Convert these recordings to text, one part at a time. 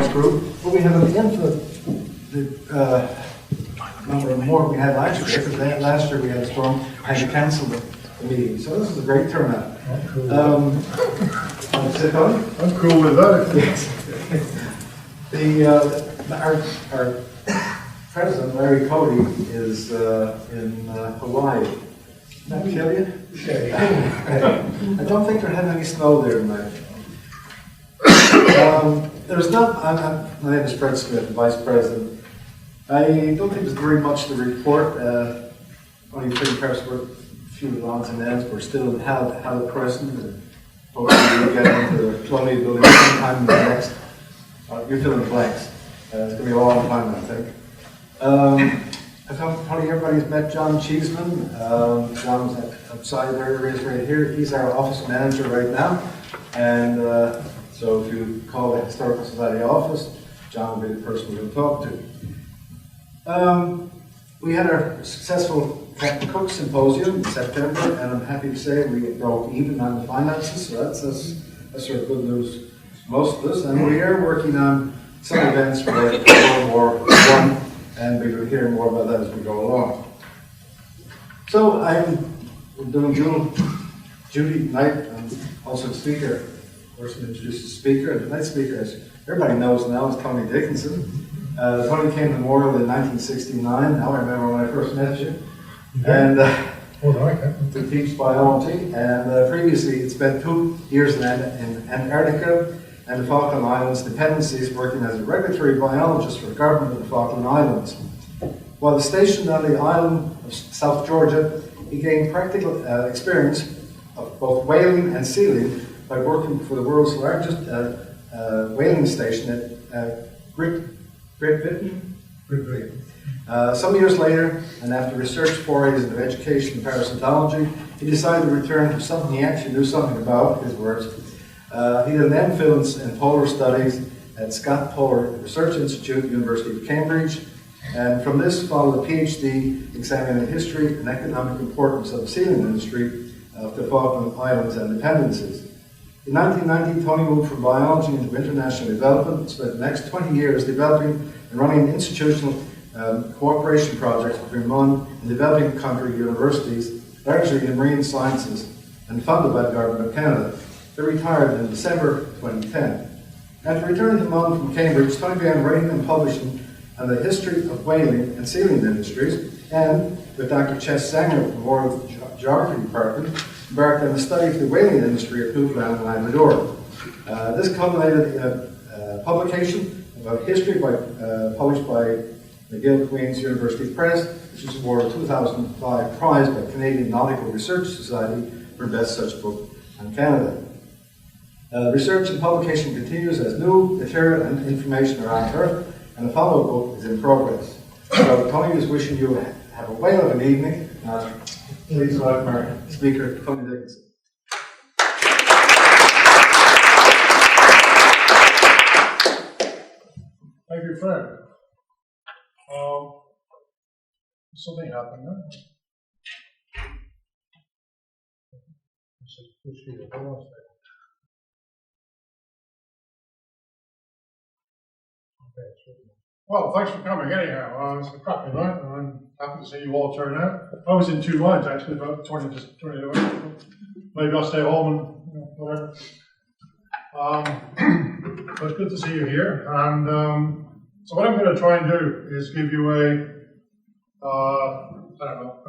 large group, but we have an infinite number more we had last year, because last year we had a storm and to cancel the meeting. So this is a great turnout. Cool. I'm cool with that. Our president, Larry Cody, is in Hawaii. Did that kill you? I don't think they're having any snow there tonight. There's not, my name is Fred Smith, Vice President. I don't think there's very much to report. Only three persons, a few odds and ends. We're still held present. Hopefully we'll get into the Cloney building sometime in the next. You fill in the blanks. It's going to be a long time, I think. I thought probably everybody's met John Cheeseman. John's outside there, he is right here. He's our office manager right now. And so if you call the Historical Society office, John will be the person we'll talk to. We had our successful Captain Cook Symposium in September, and I'm happy to say we broke even on the finances, so that's sort of good news for most of us. And we are working on some events for World War I, and we will hear more about that as we go along. So I'm doing dual duty tonight. I'm also the speaker. First, introduce the speaker. And tonight's speaker, as everybody knows now, is Tony Dickinson. Tony came to Memorial in 1969. Now I remember when I first met you. And to teach biology. And previously, he spent 2 years in Antarctica and the Falkland Islands dependencies, working as a regulatory biologist for the government of the Falkland Islands. While stationed on the island of South Georgia, he gained practical experience of both whaling and sealing by working for the world's largest whaling station at Great Britain. Some years later, and after research forays into education and parasitology, he decided to return to something he actually knew something about, his words. He did an MPhil in polar studies at Scott Polar Research Institute, University of Cambridge, and from this followed a PhD examining the history and economic importance of the sealing industry of the Falkland Islands and dependencies. In 1990, Tony moved from biology into international development and spent the next 20 years developing and running institutional cooperation projects between one and developing country universities, largely in marine sciences, and funded by the Government of Canada. He retired in December 2010. After returning to London from Cambridge, Tony began writing and publishing on the history of whaling and sealing industries, and with Dr. Chess Sanger of the Memorial Geography Department, embarked on the study of the whaling industry at Newfoundland and Labrador. This culminated in a publication about history published by McGill Queen's University Press, which was awarded a 2005 prize by Canadian Nautical Research Society for best such book on Canada. Research and publication continues as new material and information are unearthed, and a follow-up book is in progress. So Tony is wishing you have a whale of an evening. Please welcome our speaker, Tony Dickinson. Thank you, Fred. Something happened there. Well, thanks for coming anyhow. It's a cracking night, and I'm happy to see you all turn out. I was in 2 minds actually, about 20 to maybe I'll stay home and whatever. But it's good to see you here. And so what I'm going to try and do is give you a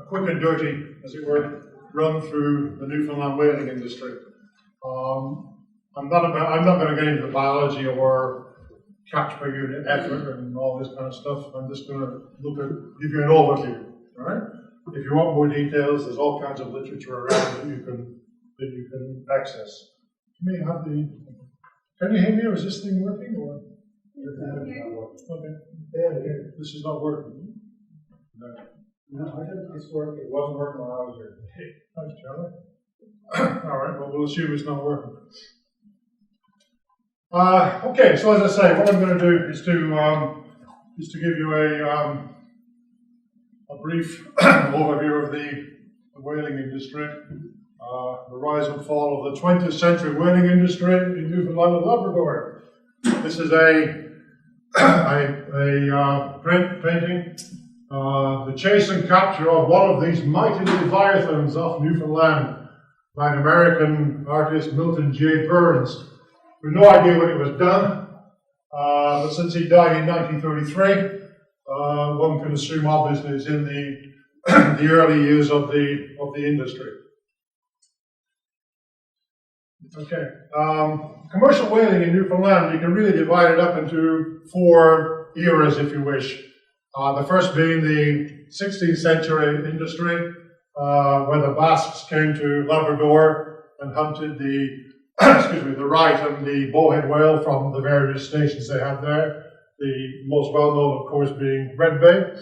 quick and dirty, as it were, run through the Newfoundland whaling industry. I'm not going to get into the biology or catch per unit effort and all this kind of stuff. I'm just going to give you an overview. All right. If you want more details, there's all kinds of literature around that you can access. You may have the. Can you hear me, or is this thing working? Or okay. This is not working. No, I didn't. It's working. It wasn't working when I was here. Thanks, Charlie. All right. Well, we'll assume it's not working. Okay, so as I say, what I'm going to do is to give you a brief overview of the whaling industry, the rise and fall of the 20th century whaling industry in Newfoundland and Labrador. This is a a print painting, the chase and capture of one of these mighty leviathans off Newfoundland by an American artist, Milton J. Burns. We have no idea when it was done, but since he died in 1933, one can assume obviously it's in the early years of the industry. Okay, commercial whaling in Newfoundland, you can really divide it up into 4 eras, if you wish. The first being the 16th century industry, where the Basques came to Labrador and hunted the the right and the bowhead whale from the various stations they had there. The most well-known, of course, being Red Bay.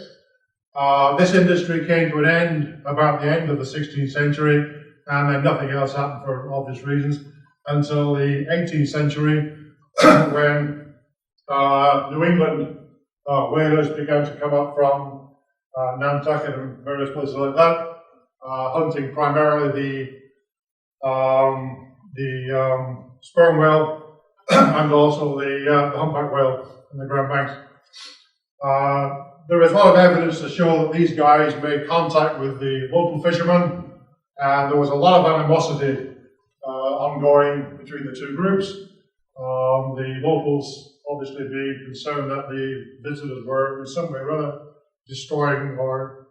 This industry came to an end about the end of the 16th century, and then nothing else happened for obvious reasons until the 18th century, when New England whalers began to come up from Nantucket and various places like that, hunting primarily the sperm whale and also the humpback whale in the Grand Banks. There is a lot of evidence to show that these guys made contact with the local fishermen, and there was a lot of animosity ongoing between the two groups. The locals obviously being concerned that the visitors were in some way or other destroying or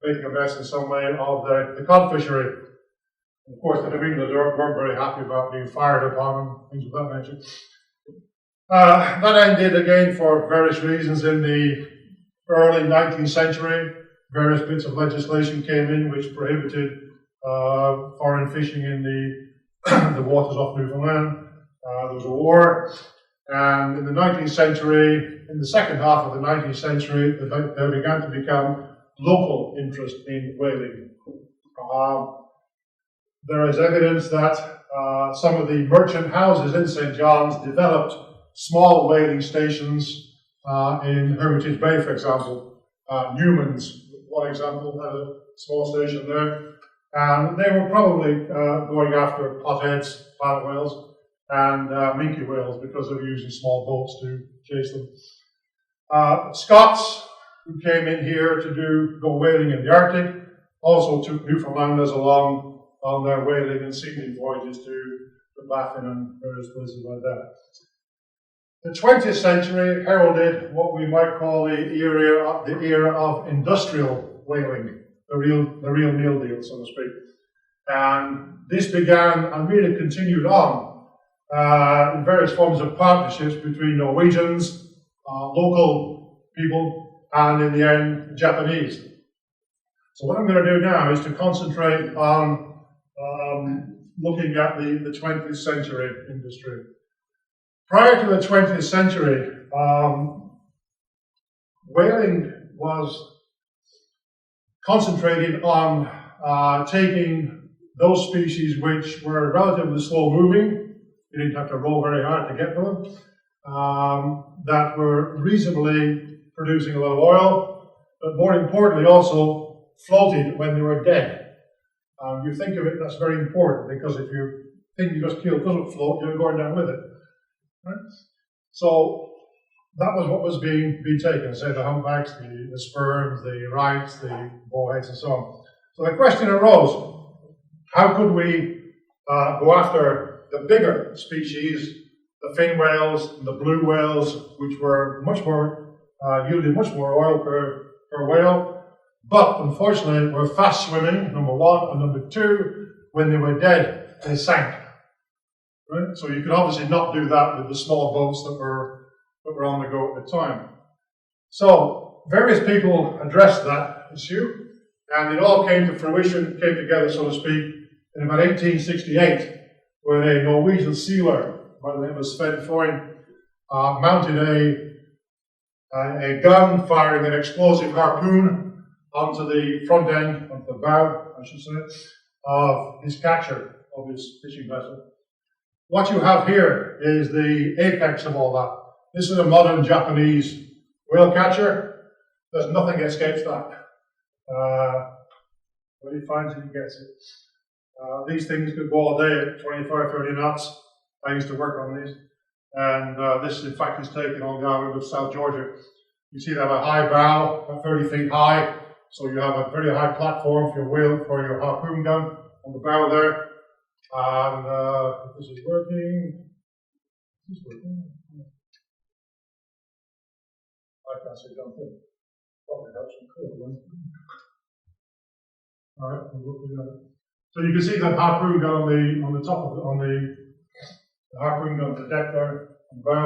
making a mess in some way of the cod fishery. Of course, the New Englanders weren't very happy about being fired upon and things of that nature. That ended again for various reasons in the early 19th century. Various bits of legislation came in which prohibited foreign fishing in the waters off Newfoundland. There was a war, and in the 19th century, in the second half of the 19th century, there began to become local interest in whaling. There is evidence that some of the merchant houses in St. John's developed small whaling stations in Hermitage Bay, for example. Newman's, one example, had a small station there. And they were probably going after potheads, pilot whales, and minke whales because they were using small boats to chase them. Scots, who came in here to go whaling in the Arctic, also took Newfoundlanders along on their whaling and sealing voyages to Baffin and various places like that. The 20th century heralded what we might call the era of industrial whaling, the real meal deal, so to speak. And this began and really continued on in various forms of partnerships between Norwegians, local people, and in the end, Japanese. So what I'm going to do now is to concentrate on looking at the 20th century industry. Prior to the 20th century, whaling was concentrated on taking those species which were relatively slow moving, you didn't have to row very hard to get to them, that were reasonably producing a lot of oil, but more importantly also floated when they were dead. You think of it, that's very important, because if you think you just killed doesn't float, you're going down with it. Right? So that was what was being taken, say the humpbacks, the sperms, the rights, the bowheads, and so on. So the question arose, how could we go after the bigger species, the fin whales, and the blue whales, which were much more, yielded much more oil per whale, but unfortunately were fast swimming, number one, and number two, when they were dead, they sank. Right? So you could obviously not do that with the small boats that were on the go at the time. So various people addressed that issue, and it all came to fruition, came together, so to speak, in about 1868, when a Norwegian sealer by the name of Sven Foyn mounted a gun firing an explosive harpoon onto the front end, onto the bow, I should say, of his catcher, of his fishing vessel. What you have here is the apex of all that. This is a modern Japanese whale catcher. There's nothing escapes that. When he finds it, he gets it. These things could go all day at 25, 30 knots. I used to work on these. And this, in fact, is taken on the island of South Georgia. You see they have a high bow, about 30 feet high, so you have a very high platform for your wheel, for your harpoon gun on the bow there. And if this is working, I can't see something. Probably have some cool. All right, we'll look at it. So you can see that harpoon gun on the top of the harpoon gun to the deck there on the bow.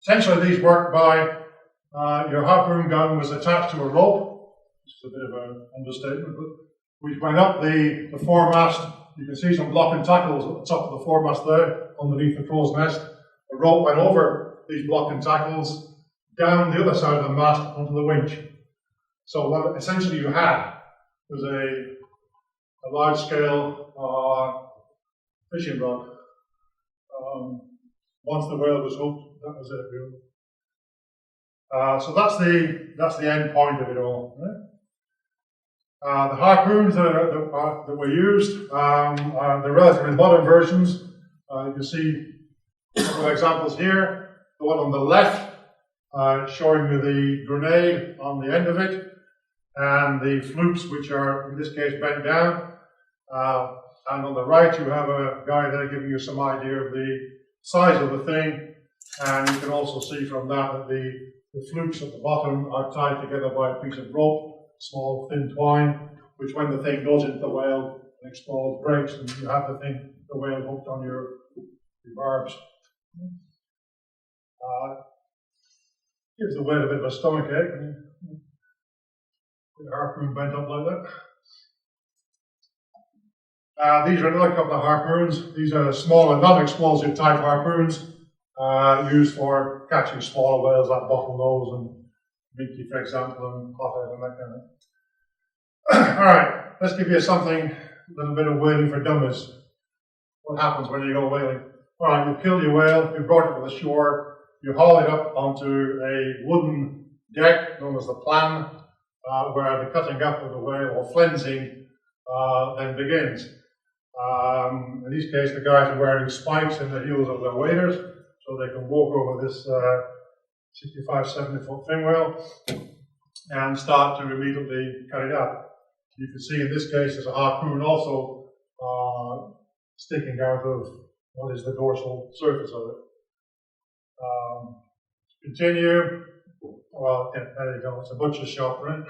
Essentially, these work by your harpoon gun was attached to a rope, which is a bit of an understatement, but we went up the foremast. You can see some block and tackles at the top of the foremast there, underneath the crow's nest. The rope went over these block and tackles down the other side of the mast onto the winch. So what essentially you had was a large-scale fishing rod. Once the whale was hooked, that was it, really. So that's the end point of it all. Right? The harpoons that were used are the relatively modern versions. You can see a couple of examples here. The one on the left showing you the grenade on the end of it, and the flukes, which are in this case bent down. And on the right, you have a guy there giving you some idea of the size of the thing, and you can also see from that the flukes at the bottom are tied together by a piece of rope, small thin twine, which when the thing goes into the whale and explodes, breaks, and you have the whale hooked on your barbs. Gives the whale a bit of a stomach ache. The harpoon bent up like that. These are another couple of harpoons. These are smaller, non-explosive type harpoons used for catching smaller whales like bottlenose and minke, for example, and pothead and that kind of. Alright, let's give you something, a little bit of whaling for dummies. What happens when you go whaling? Alright, you've killed your whale, you've brought it to the shore, you haul it up onto a wooden deck known as the plan, where the cutting up of the whale or flensing then begins. In this case, the guys are wearing spikes in the heels of their waders, so they can walk over this 65, 70 foot fin whale and start to immediately cut it up. You can see in this case there's a harpoon also sticking out of what is the dorsal surface of it. Continue. Well, yeah, there you go, it's a butcher's shop, right?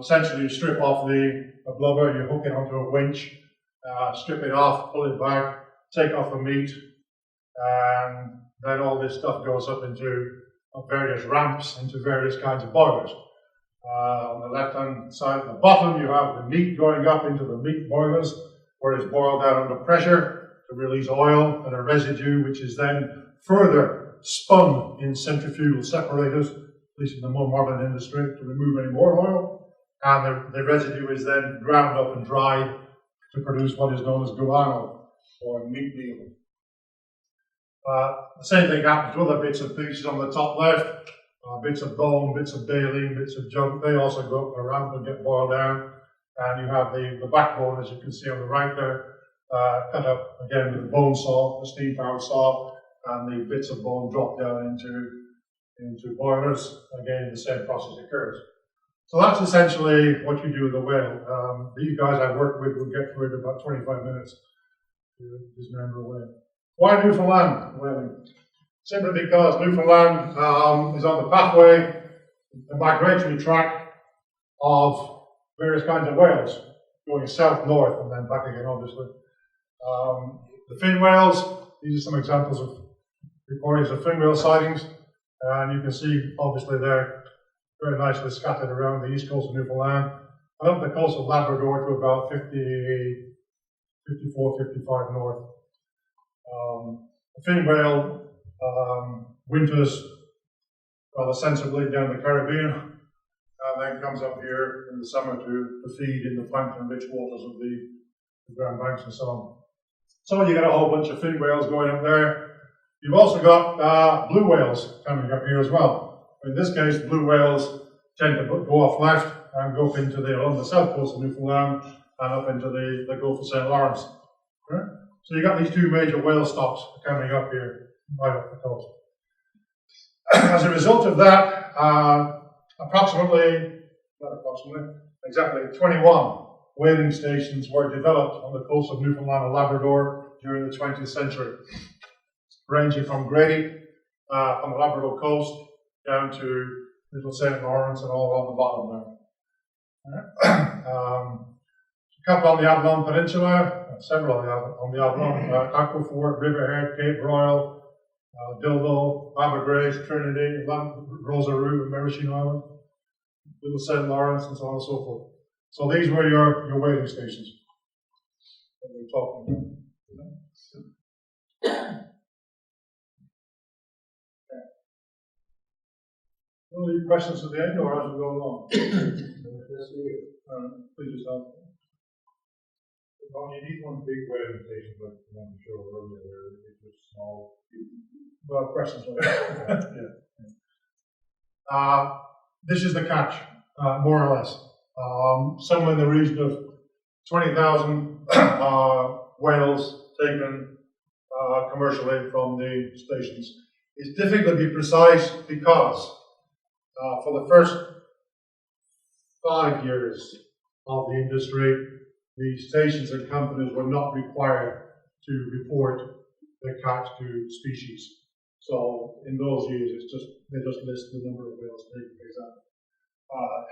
Essentially, you strip off the blubber, you hook it onto a winch, strip it off, pull it back, take off the meat, and then all this stuff goes up into various ramps, into various kinds of boilers. On the left-hand side at the bottom, you have the meat going up into the meat boilers, where it's boiled down under pressure to release oil and a residue, which is then further spun in centrifugal separators, at least in the more modern industry, to remove any more oil. And the residue is then ground up and dried to produce what is known as guano, or meat meal. The same thing happens to other bits and pieces on the top left, bits of bone, bits of baleen, bits of junk. They also go up the ramp and get boiled down. And you have the backbone, as you can see on the right there, cut up again with a bone saw, a steam-powered saw, and the bits of bone drop down into boilers. Again, the same process occurs. So that's essentially what you do with a whale. These guys I work with will get through it in about 25 minutes to dismember a whale. Why Newfoundland whaling? Simply because Newfoundland is on the pathway, the migratory track of various kinds of whales, going south-north and then back again, obviously. The fin whales, these are some examples of recordings of fin whale sightings, and you can see, obviously, they're very nicely scattered around the east coast of Newfoundland, and up the coast of Labrador to about 54, 55 north. The fin whale winters rather sensibly down the Caribbean, and then comes up here in the summer to feed in the plankton-rich waters of the Grand Banks and so on. So you get a whole bunch of fin whales going up there. You've also got blue whales coming up here as well. In this case, blue whales tend to go off left and go up into along the south coast of Newfoundland and up into the Gulf of St. Lawrence. Right? So you got these two major whale stocks coming up here, right up the coast. As a result of that, exactly 21 whaling stations were developed on the coast of Newfoundland and Labrador during the 20th century, ranging from Grady on the Labrador coast down to Little St. Lawrence and all on the bottom there. A couple on the Avalon Peninsula, several on the Avalon, Aquafort, Riverhead, Cape Royal, Dildo, Abergrace, Trinity, Rosaroo, and Merisheen Island, Little St. Lawrence, and so on and so forth. So these were your whaling stations that we're talking about. Any questions at the end, or as we go along? Please just help. Well, you need one big whaling station, but you want to show earlier, it's just small. Well, questions. Yeah. This is the catch, more or less. Somewhere in the region of 20,000 whales taken commercially from the stations. It's difficult to be precise because for the first 5 years of the industry, the stations and companies were not required to report their catch to species. So in those years, they just list the number of whales taken, for example.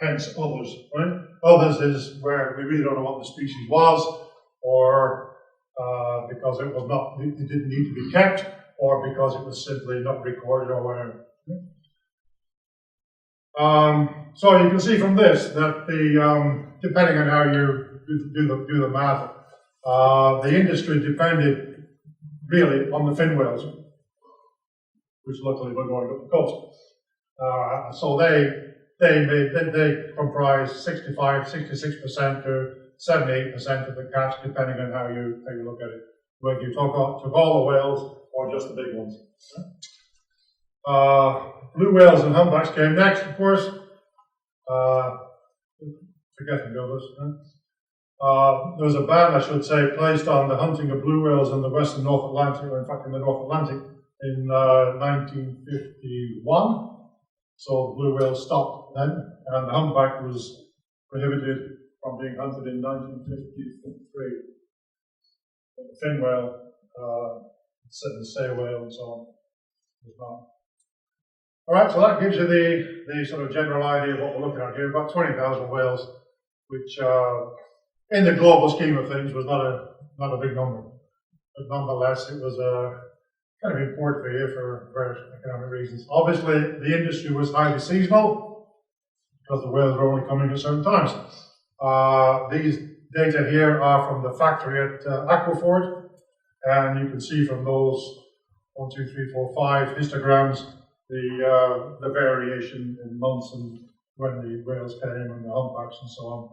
Hence others, right? Others is where we really don't know what the species was, or because it didn't need to be kept, or because it was simply not recorded or whatever. So you can see from this that depending on how you do the math, the industry depended really on the fin whales, which luckily were going up the coast. So they comprise 66% to 78% of the catch, depending on how you look at it. Whether you took all the whales or just the big ones. Blue whales and humpbacks came next, of course. Forgetting this. There was a ban, I should say, placed on the hunting of blue whales in the western North Atlantic, or in fact in the North Atlantic, in 1951. So the blue whales stopped then, and the humpback was prohibited from being hunted in 1953. The fin whale, the sei whale, and so on was not. All right, so that gives you the sort of general idea of what we're looking at here. About 20,000 whales, which in the global scheme of things was not a big number, but nonetheless it was kind of important for here for various economic reasons. Obviously, the industry was highly seasonal because the whales were only coming at certain times. These data here are from the factory at Aquafort, and you can see from those 1, 2, 3, 4, 5 histograms the variation in months and when the whales came and the humpbacks and so on.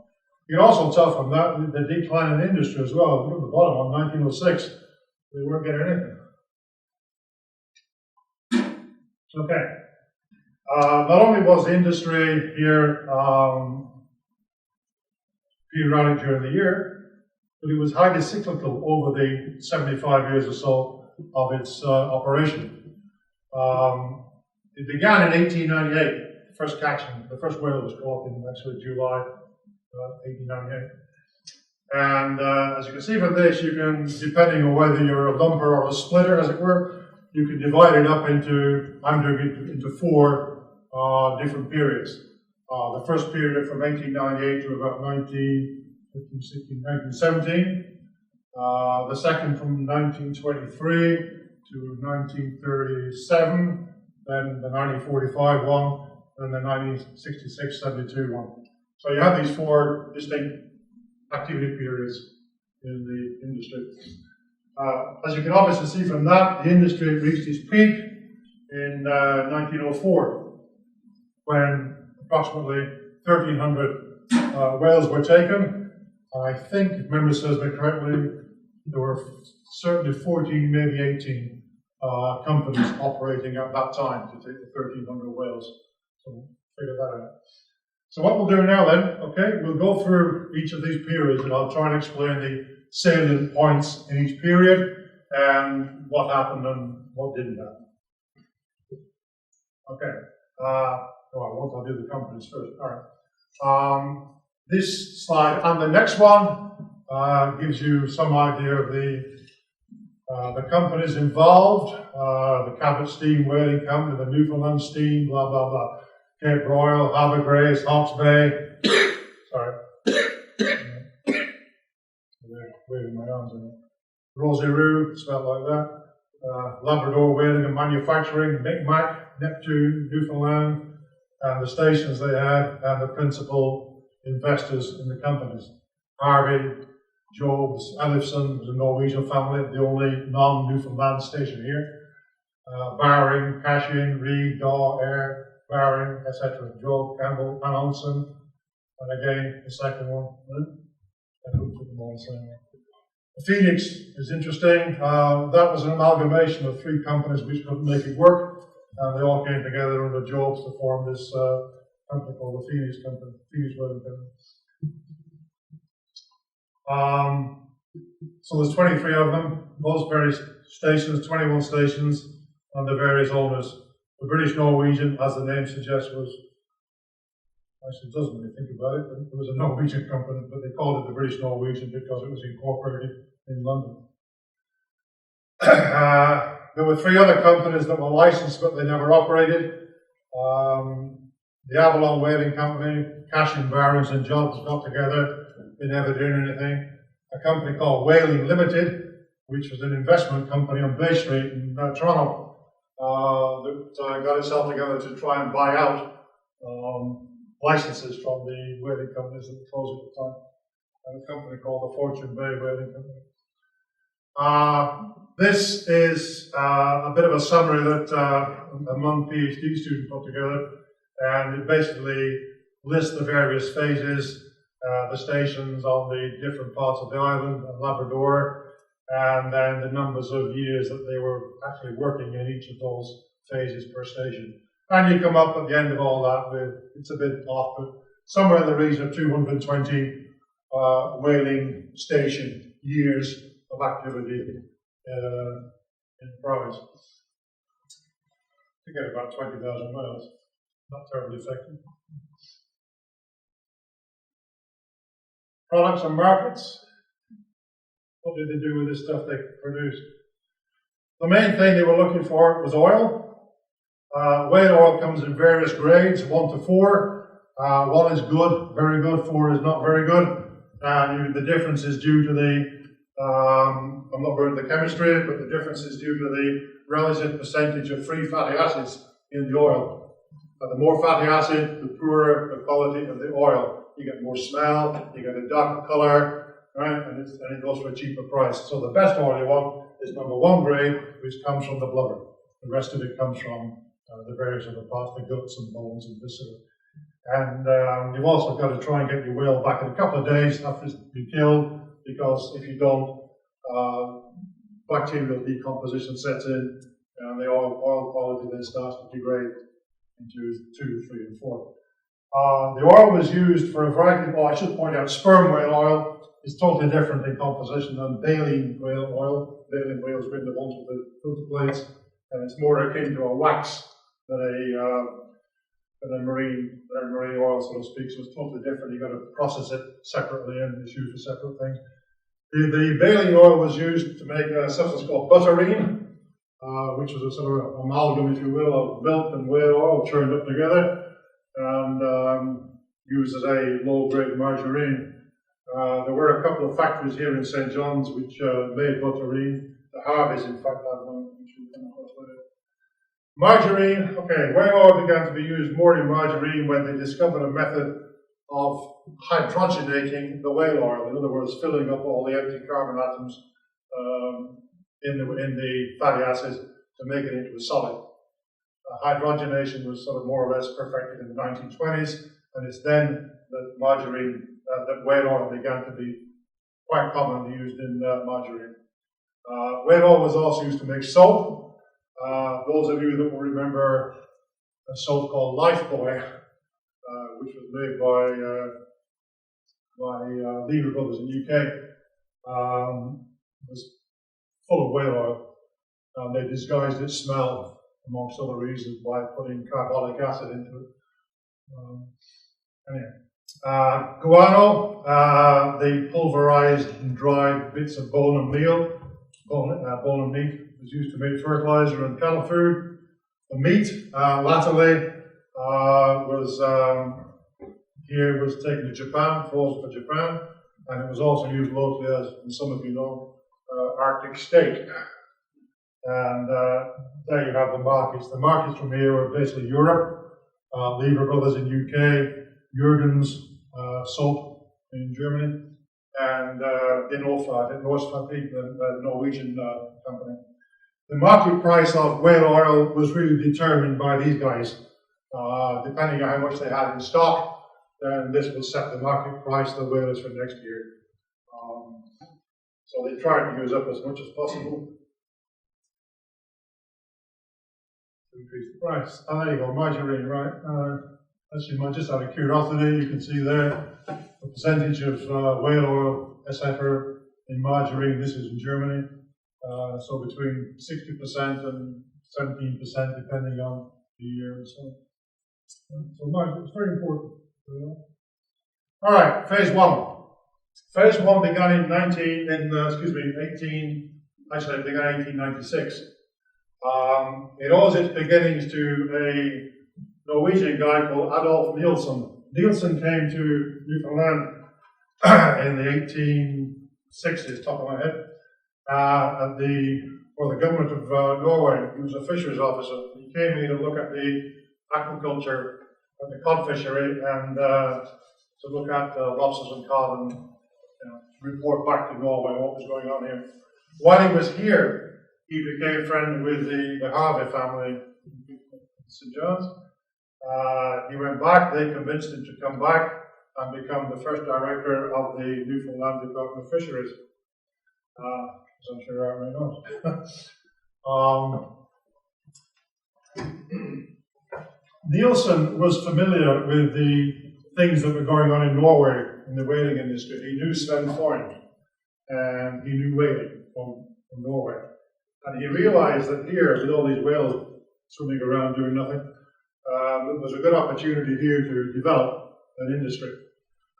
You can also tell from that the decline in the industry as well. Look at the bottom on 1906, they weren't getting anything. Okay. Not only was the industry here periodic during the year, but it was highly cyclical over the 75 years or so of its operation. It began in 1898, the first catching, the first whale was caught in actually July 1898. And as you can see from this, you can, depending on whether you're a lumper or a splitter, as it were, you can divide it up into, I'm doing it into 4 different periods. The first period from 1898 to about 1917. The second from 1923 to 1937. Then the 1945 one, and the 1966-72 one. So you have these 4 distinct activity periods in the industry. As you can obviously see from that, the industry reached its peak in 1904, when approximately 1,300 whales were taken. I think, if memory serves me correctly, there were certainly 14, maybe 18 companies operating at that time to take the 1,300 whales. So figure that out. So what we'll do now then, okay, we'll go through each of these periods and I'll try and explain the salient points in each period and what happened and what didn't happen. Okay. I'll do the companies first. All right. This slide and the next one gives you some idea of the companies involved. The Cabot Steam Whaling Company, the Newfoundland Steam, blah, blah, blah. Cape Royal, Havre Grace, Hawke's Bay. Sorry. Waving my arms in it. Roseau, spelled like that. Labrador Whaling and Manufacturing, Micmac, Neptune, Newfoundland, and the stations they had, and the principal investors in the companies. Harvey, Jobs, Ellefson was a Norwegian family, the only non-Newfoundland station here. Baring, Cashin, Reed, Daw, Air, Baring, etc. Job, Campbell, Van Olsen, and again the second one. I looked at them all the same. Phoenix is interesting. That was an amalgamation of 3 companies which couldn't make it work, and they all came together under Jobs to form this company called the Phoenix Company, Phoenix Whaling Company. So there's 23 of them, those various stations, 21 stations, and the various owners. The British Norwegian, as the name suggests, was, actually it doesn't when you think about it, but it was a Norwegian company, but they called it the British Norwegian because it was incorporated in London. There were 3 other companies that were licensed, but they never operated. The Avalon Whaling Company, Cashin, Barons and Jobs got together. They never did anything. A company called Whaling Limited, which was an investment company on Bay Street in Toronto, that got itself together to try and buy out licenses from the whaling companies that were closed at the time. And a company called the Fortune Bay Whaling Company. This is a bit of a summary that a non PhD student put together, and it basically lists the various phases, the stations on the different parts of the island and Labrador, and then the numbers of years that they were actually working in each of those phases per station. And you come up at the end of all that with, it's a bit off, but somewhere in the region of 220 whaling station years of activity in the province. To get about 20,000 miles, not terribly effective. Products and markets. What did they do with this stuff they produced? The main thing they were looking for was oil. Whale oil comes in various grades, 1 to 4. 1 is good, very good, 4 is not very good. And the difference is due to the, I'm not good at the chemistry, but the difference is due to the relative percentage of free fatty acids in the oil. The more fatty acid, the poorer the quality of the oil. You get more smell, you get a darker color, right? And it goes for a cheaper price. So the best oil you want is number 1 grade, which comes from the blubber. The rest of it comes from the various other parts, the guts and bones and viscera. And you've also got to try and get your whale back in a couple of days after it's been killed, because if you don't, bacterial decomposition sets in, and the oil quality then starts to degrade into 2, 3, and 4. The oil was used for a variety of, I should point out, sperm whale oil is totally different in composition than baleen whale oil. Baleen whales bring the ones with the filter plates, and it's more akin to a wax than a marine oil, so to speak. So it's totally different. You've got to process it separately, and it's used for separate things. The baleen oil was used to make a substance called butterine, which was a sort of amalgam, if you will, of milk and whale oil churned up together, and used as a low-grade margarine. There were a couple of factories here in St. John's which made butterine. The Harveys, in fact, had one, which we'll come across later. Margarine, okay, whale oil began to be used more in margarine when they discovered a method of hydrogenating the whale oil. In other words, filling up all the empty carbon atoms in the fatty acids to make it into a solid. Hydrogenation was sort of more or less perfected in the 1920s, and it's then that margarine, that whale oil began to be quite commonly used in margarine. Whale oil was also used to make soap. Those of you that will remember a soap called Lifebuoy, which was made by Lever Brothers in the UK, was full of whale oil, and they disguised its smell, amongst other reasons, by putting carbolic acid into it. Anyway, guano, they pulverized and dried bits of bone and meal. Bone and meat was used to make fertilizer and cattle food. The meat, latterly, was taken to Japan, frozen for Japan, and it was also used locally as some of you know, Arctic steak. And there you have the markets. The markets from here are basically Europe, Lever Brothers in UK, Jurgen's soap in Germany, and Northfat, the Norwegian company. The market price of whale oil was really determined by these guys. Depending on how much they had in stock, then this will set the market price of the whalers for next year. So they try to use up as much as possible to increase the price. And there you go, margarine, right? Actually, just out of curiosity, you can see there the percentage of whale oil, etc. in margarine. This is in Germany. So between 60% and 17%, depending on the year and so on. So margarine is very important. All right, phase one. Phase one began in 1896. It owes its beginnings to a Norwegian guy called Adolf Nielsen. Nielsen came to Newfoundland in the 1860s, top of my head, for the government of Norway. He was a fisheries officer. He came here to look at the aquaculture, at the cod fishery, and to look at lobsters and cod, and report back to Norway what was going on here. While he was here, he became friends with the Harvey family in St. John's. He went back, they convinced him to come back and become the first director of the Newfoundland Department of Fisheries. As I'm sure everyone knows. Nielsen was familiar with the things that were going on in Norway in the whaling industry. He knew Sven Foyn, and he knew whaling from Norway. And he realized that here, with all these whales swimming around doing nothing, there was a good opportunity here to develop an industry.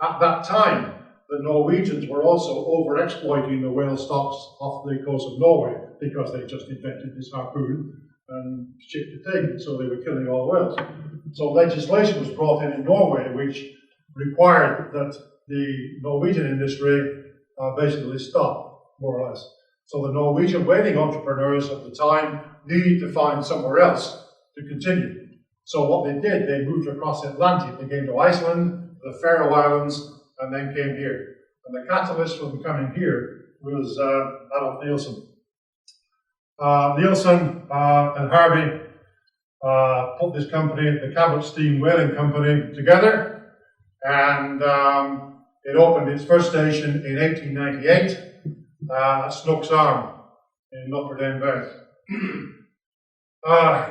At that time, the Norwegians were also over-exploiting the whale stocks off the coast of Norway because they just invented this harpoon and ship to take, so they were killing all whales. So legislation was brought in Norway which required that the Norwegian industry basically stop, more or less. So the Norwegian whaling entrepreneurs at the time needed to find somewhere else to continue. So what they did, they moved across the Atlantic. They came to Iceland, the Faroe Islands, and then came here. And the catalyst for them coming here was Adolf Nielsen. Nielsen and Harvey put this company, the Cabot Steam Whaling Company, together, and it opened its first station in 1898 at Snook's Arm in Notre Dame Bay.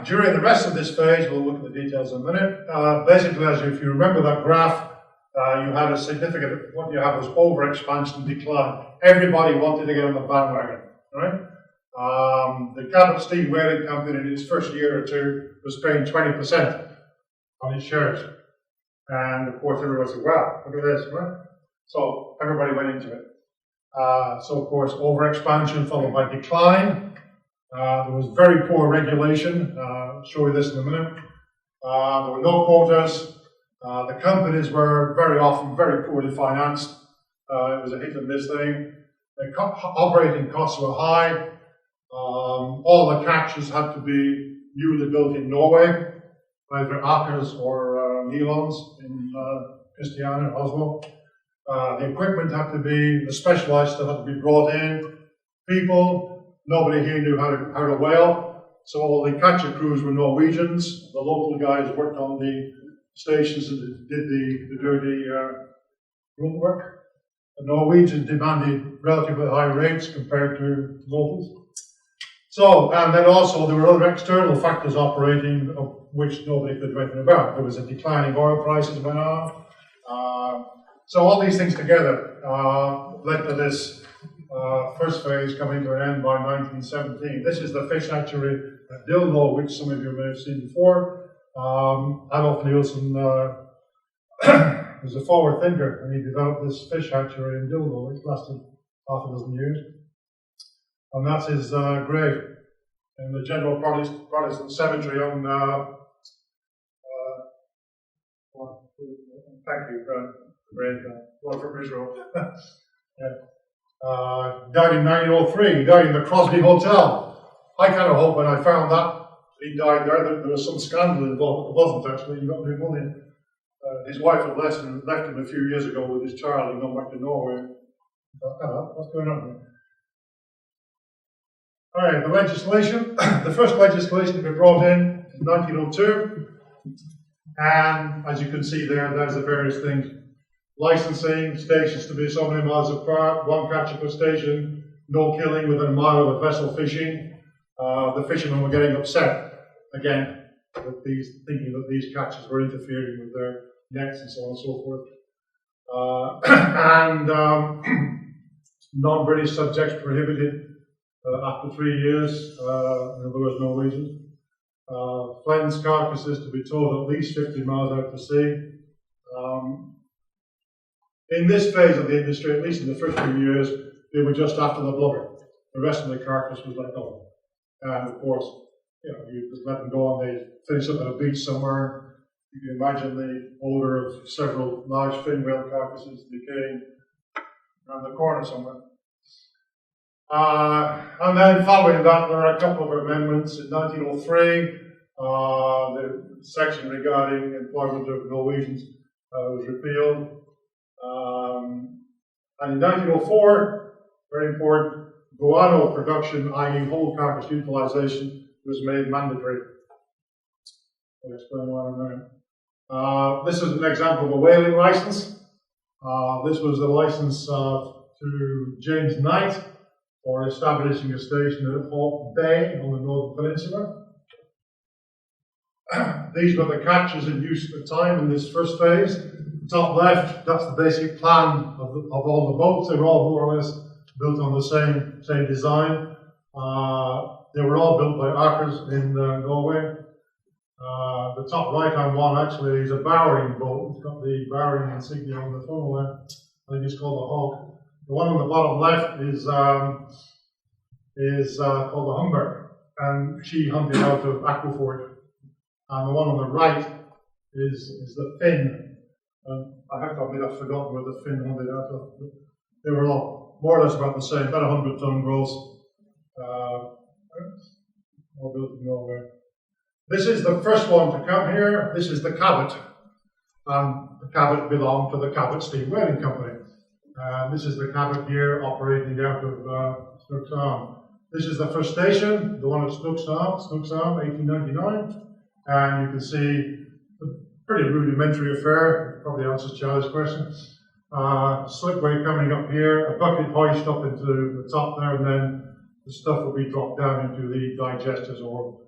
During the rest of this phase, we'll look at the details in a minute. Basically, if you remember that graph, you had a significant, what you had was over-expansion decline. Everybody wanted to get on the bandwagon, right? The Cabot Steam Whaling Company in its first year or two was paying 20% on its shares. And of course, everybody said, wow, look at this, right? So everybody went into it. So of course, over-expansion followed by decline. There was very poor regulation. I'll show you this in a minute. There were no quotas. The companies were very often very poorly financed. It was a hit and miss thing. The operating costs were high. All the catches had to be newly built in Norway, either Akers or Nylons in Christiania, Oslo. The equipment had to be, the specialized stuff had to be brought in. People, nobody here knew how to whale, so all the catcher crews were Norwegians. The local guys worked on the stations and did the dirty grunt work. The Norwegians demanded relatively high rates compared to locals. So, and then also there were other external factors operating of which nobody could do anything about. There was a declining oil prices went on. So all these things together led to this First phase coming to an end by 1917. This is the fish hatchery at Dildo, which some of you may have seen before. Adolf Nielsen was a forward thinker, and he developed this fish hatchery in Dildo, which lasted half a dozen years. And that's his grave in the General Protestant Cemetery on. Thank you, Greg. One from Israel. Yeah. Died in 1903. He died in the Crosby Hotel. I kind of hope when I found that he died there that there was some scandal involved. It wasn't actually. He got pneumonia. His wife had left him a few years ago with his child. He'd gone back to Norway. What's going on here? All right, the legislation. The first legislation we brought in 1902. And as you can see there's the various things. Licensing, stations to be so many miles apart, one catcher per station, no killing within a mile of the vessel fishing. The fishermen were getting upset, again, with thinking that these catches were interfering with their nets and so on and so forth. Non-British subjects prohibited after 3 years, in other words, Norwegians. Fens carcasses to be towed at least 50 miles out to sea. In this phase of the industry, at least in the first few years, they were just after the blubber. The rest of the carcass was let go. And of course, you just let them go and they finish up at a beach somewhere. You can imagine the odor of several large fin whale carcasses decaying around the corner somewhere. And then following that, there are a couple of amendments. In 1903, the section regarding employment of Norwegians was repealed. And in 1904, very important, guano production, i.e. whole carcass utilization, was made mandatory. I'll explain why in a minute. This is an example of a whaling license. This was the license to James Knight for establishing a station at Hawke Bay on the Northern Peninsula. These were the catches in use at the time in this first phase. The top left, that's the basic plan of all the boats. They were all more or less built on the same design. They were all built by Arkers in Norway. The top right-hand one actually is a bowering boat. It's got the bowering insignia on the funnel there. I think it's called the Hawk. The one on the bottom left is called the Humber, and she hunted out of Aquafort. And the one on the right is the Finn. I have to admit I've forgotten where the Finn hunted out of. They were all more or less about the same, about 100-ton gross. All built in Norway. This is the first one to come here. This is the Cabot. The Cabot belonged to the Cabot Steam Whaling Company. This is the Cabot here operating out of Snooks Arm. This is the first station, the one at Snooks Arm, 1899. And you can see a pretty rudimentary affair, probably answers Charlie's question. Slipway coming up here, a bucket hoist up into the top there, and then the stuff will be dropped down into the digesters or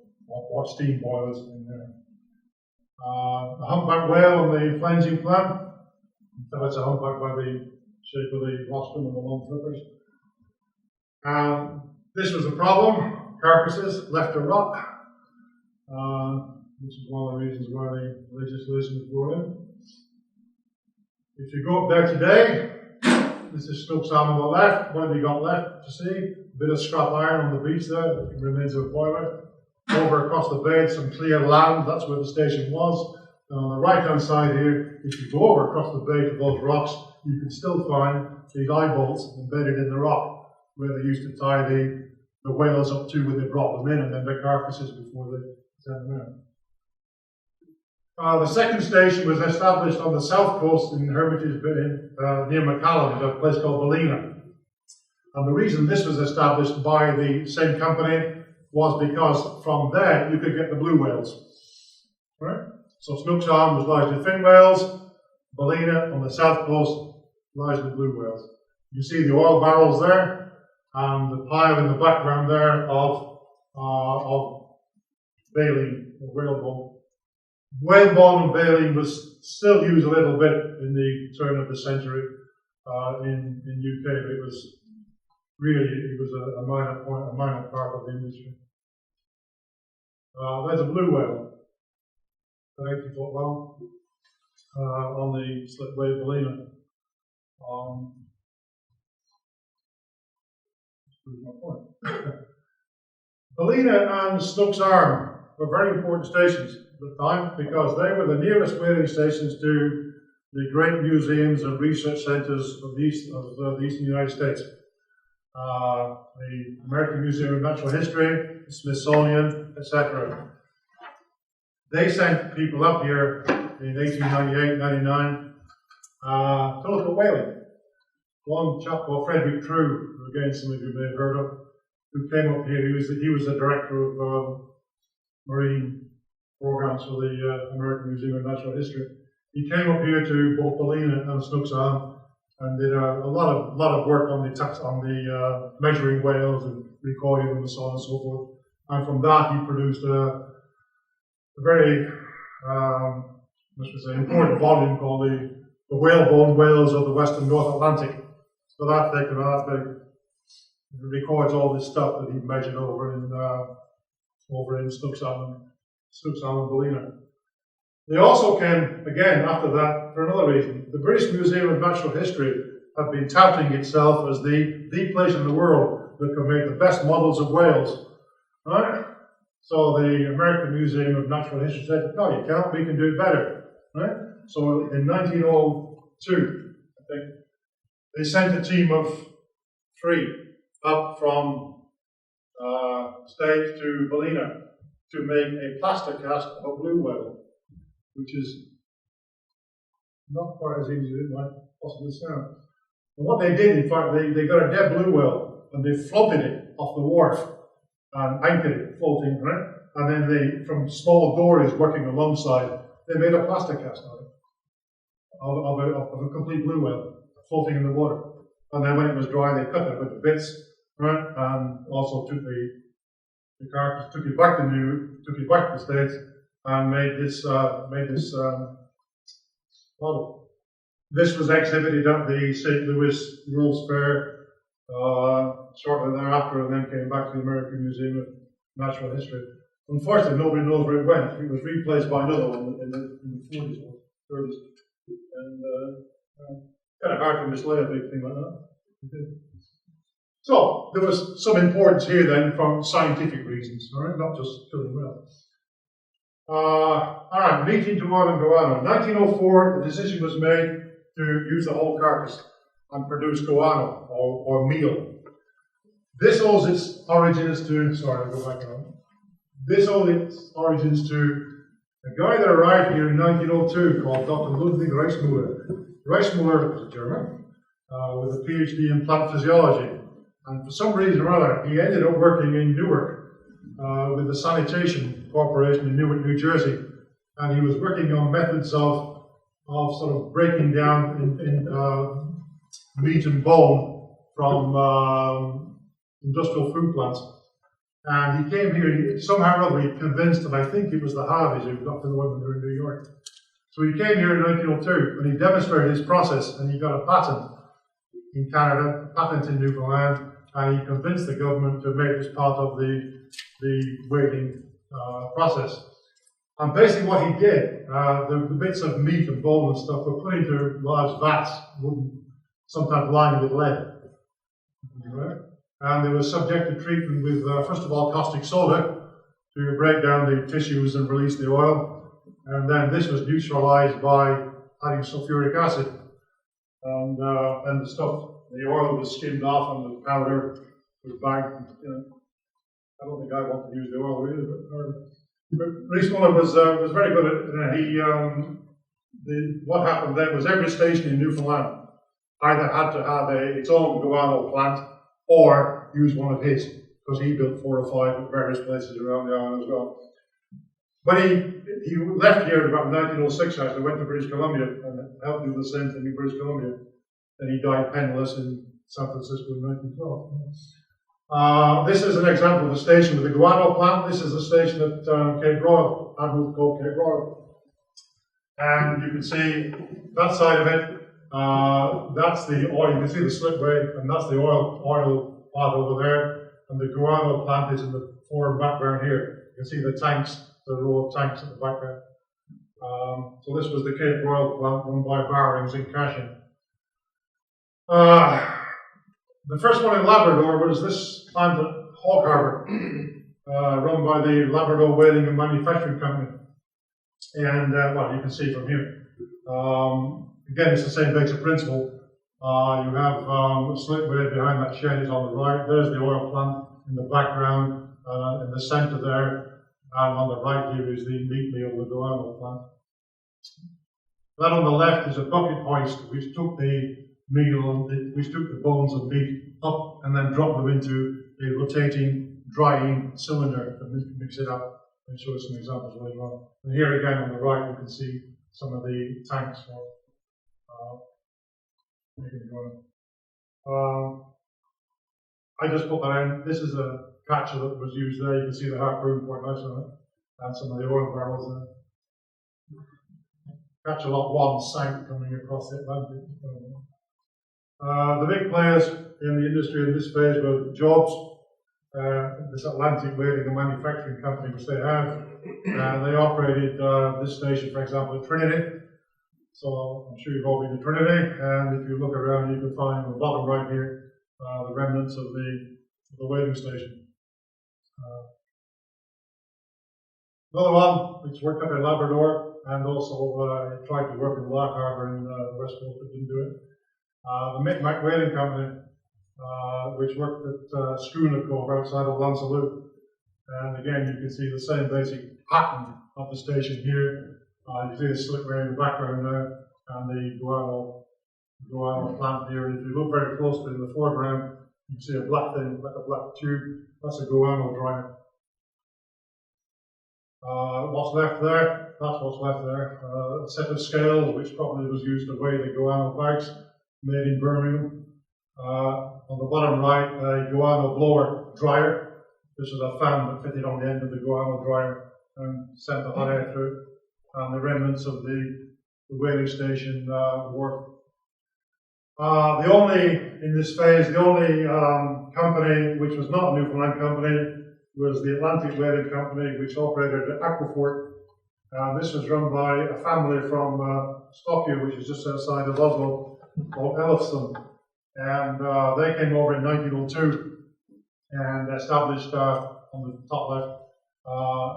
steam boilers in there. The humpback whale on the flanging plant. That's a humpback by the shape of the rostrum and the long flippers. This was a problem. Carcasses left to rot. Which is one of the reasons why the legislation was brought in. If you go up there today, this is Snooks Arm on the left. What have you got left to see? A bit of scrap iron on the beach there, that remains of a boiler. Over across the bay, some clear land, that's where the station was. And on the right-hand side here, if you go over across the bay to those rocks, you can still find these eye bolts embedded in the rock, where they used to tie the whales up to when they brought them in, and then the carcasses before they sent them in. The second station was established on the south coast in Hermitage Bay, near McCallum, a place called Ballina. And the reason this was established by the same company was because from there you could get the blue whales. Right? So Snooks Arm was largely fin whales, Ballina on the south coast, largely blue whales. You see the oil barrels there, and the pile in the background there of baleen, or whalebone. Whalebone and baleen was still used a little bit in the turn of the century in UK, but it was really it was a minor point, a minor part of the industry. There's a blue whale, an 80-foot long, on the slipway of Ballina. That's my point. Ballina and Snook's Arm were very important stations at the time because they were the nearest whaling stations to the great museums and research centres of the eastern United States. The American Museum of Natural History, the Smithsonian, etc. They sent people up here in 1898-99 to look at whaling. One chap called Frederick True, who again some of you may have heard of, who came up here. He was the director of marine programs for the American Museum of Natural History. He came up here to both Ballina and Snook's Arm and did a lot of work on the measuring whales and recording them and so on and so forth. And from that, he produced a very important volume called the Whalebone Whales of the Western North Atlantic. So that thick and that big. It records all this stuff that he measured over in Snook's Arm and Ballina. They also came, again, after that, for another reason. The British Museum of Natural History had been touting itself as the place in the world that could make the best models of whales. Right? So the American Museum of Natural History said, no, you can't, we can do it better. Right? So in 1902, I think, they sent a team of 3 up from States to Ballina to make a plaster cast of a blue whale, which is not quite as easy as it might possibly sound. And what they did, in fact, they got a dead blue whale and they floated it off the wharf and anchored it floating, right? And then they, from small dories working alongside, they made a plaster cast of a complete blue whale floating in the water. And then when it was dry, they cut it into bits, right? And also took the carcass, took it back to the States, and made this model. This was exhibited at the St. Louis World's Fair shortly thereafter, and then came back to the American Museum of Natural History. Unfortunately, nobody knows where it went. It was replaced by another one in the 40s or 30s. And kind of hard to mislay a big thing like that. So, there was some importance here then from scientific reasons, all right? Not just killing whales. Alright, meat into oil and guano. In 1904, the decision was made to use the whole carcass and produce guano, or meal. This owes its origins to, sorry, I'll go back on. This owes its origins to a guy that arrived here in 1902 called Dr. Ludwig Reismuller. Reismuller was a German with a PhD in plant physiology. And for some reason or other, he ended up working in Newark with the Sanitation Corporation in Newark, New Jersey. And he was working on methods of sort of breaking down in meat and bone from industrial food plants. And he came here, somehow or other, he convinced them, I think it was the Harveys who got to the women who were in New York. So he came here in 1902 and he demonstrated his process and he got a patent in Canada, a patent in Newfoundland, and he convinced the government to make this part of the whaling process. And basically what he did, the bits of meat and bone and stuff were put into large vats, sometimes lined with lead. Right? And they were subject to treatment with, first of all, caustic soda to break down the tissues and release the oil. And then this was neutralized by adding sulfuric acid. And the stuff, the oil was skimmed off and the powder was bagged. You know, I don't think I want to use the oil really, but Reismuller was very good at it. What happened then was every station in Newfoundland either had to have its own guano plant or use one of his, because he built 4 or 5 at various places around the island as well. But he left here about 1906 actually, went to British Columbia and helped do the same thing in British Columbia. Then he died penniless in San Francisco in 1912. This is an example of a station with a guano plant. This is a station at Cape Royal, Admiral Cove, Cape Royal. And you can see that side of it, that's the oil, you can see the slipway, and that's the oil path over there, and the guano plant is in the forward background here. You can see the tanks, the row of tanks at the background. So this was the Cape Royal plant run by Barings in Cashin. The first one in Labrador was this plant at Hawk Harbour, run by the Labrador Whaling and Manufacturing Company. And well, you can see from here. Again, it's the same basic principle. You have a slipway behind that shed is on the right. There's the oil plant in the background, in the centre there. And on the right here is the meat mill, the guano plant. That on the left is a bucket hoist, which took the meal, which took the bones of meat up and then dropped them into a rotating drying cylinder to mix it up. I'll show you some examples later on. And here again on the right, you can see some of the tanks for making the guano. I just put that in. This is a catcher that was used there. You can see the harpoon quite nice on it, and some of the oil barrels there. Catch a lot one sank coming across the Atlantic. The big players in the industry in this phase were Jobs, this Atlantic Whaling and Manufacturing Company, which they have. They operated this station, for example, at Trinity. So I'm sure you've all been to Trinity, and if you look around, you can find on the bottom right here the remnants of the whaling station. Another one which worked up in Labrador, and also tried to work in Lock Harbour in the West Coast, but didn't do it. The Micmac Whaling Company, which worked at Schooner Cove outside of Lansaloo. And again, you can see the same basic pattern of the station here. You can see the slipway in the background there, and the guano plant here. And if you look very closely in the foreground, you can see a black thing, like a black tube. That's a guano dryer. What's left there? That's what's left there. A set of scales, which probably was used to weigh the guano bags, made in Birmingham. On the bottom right, a guano blower dryer. This is a fan that fitted on the end of the guano dryer and sent the hot air through. And the remnants of the whaling station wharf. In this phase, the only company which was not a Newfoundland company was the Atlantic Whaling Company, which operated at Aquafort. This was run by a family from Skopje, which is just outside of Oslo, called Ellefsen. And they came over in 1902 and established on the top left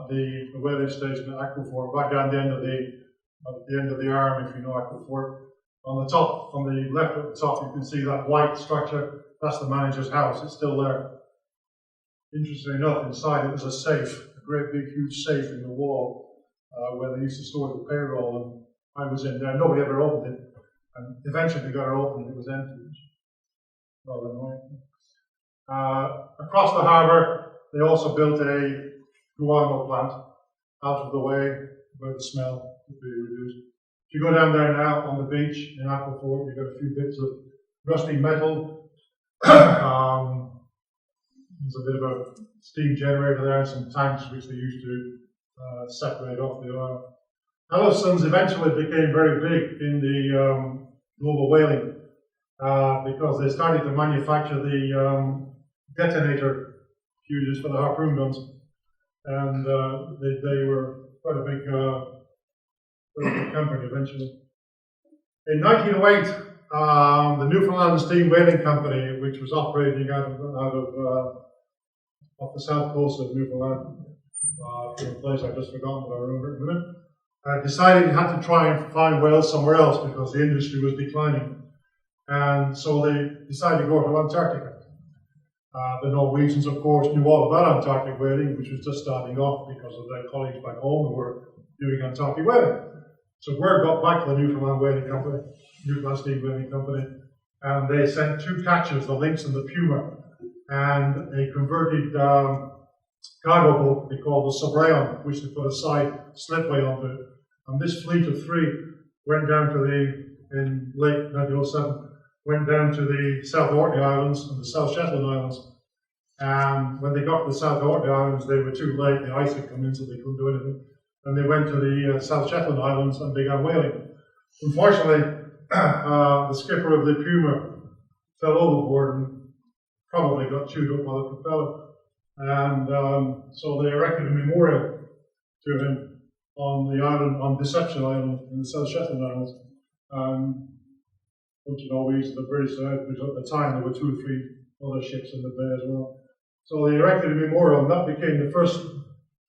the whaling station at Aquafort, right down the end of the arm, if you know Aquafort. On the top, on the left at the top, you can see that white structure. That's the manager's house. It's still there. Interestingly enough, inside it was a safe, a great big huge safe in the wall where they used to store the payroll. And I was in there. Nobody ever opened it. And eventually they got it open. It was empty. Rather annoying. Across the harbour, they also built a guano plant out of the way where the smell would be reduced. If you go down there now on the beach in Aquafort, you've got a few bits of rusty metal. There's a bit of a steam generator there and some tanks which they used to separate off the oil. Ellefsen's eventually became very big in the global whaling because they started to manufacture the detonator fuses for the harpoon guns, and they were quite a big company eventually. In 1908, the Newfoundland and Steam Whaling Company, which was operating out of off the south coast of Newfoundland, from a place I've just forgotten, but I remember it in a minute, decided it had to try and find whales somewhere else because the industry was declining. And so they decided to go to Antarctica. The Norwegians, of course, knew all about Antarctic whaling, which was just starting off because of their colleagues back home who were doing Antarctic whaling. So word got back to the Newfoundland Whaling Company, Newfoundland Steam Whaling Company, and they sent two catchers, the Lynx and the Puma, and a converted cargo boat they called the Sobraon, which they put a side slipway onto it. And this fleet of three went down to in late 1907, went down to the South Orkney Islands and the South Shetland Islands. And when they got to the South Orkney Islands, they were too late. The ice had come in, so they couldn't do anything. And they went to the South Shetland Islands and began whaling. Unfortunately, the skipper of the Puma fell overboard and probably got chewed up by the propeller. And so they erected a memorial to him on the island, on Deception Island in the South Shetland Islands. Bunch of Norwegians, the British side, because at the time there were 2 or 3 other ships in the bay as well. So they erected a memorial, and that became the first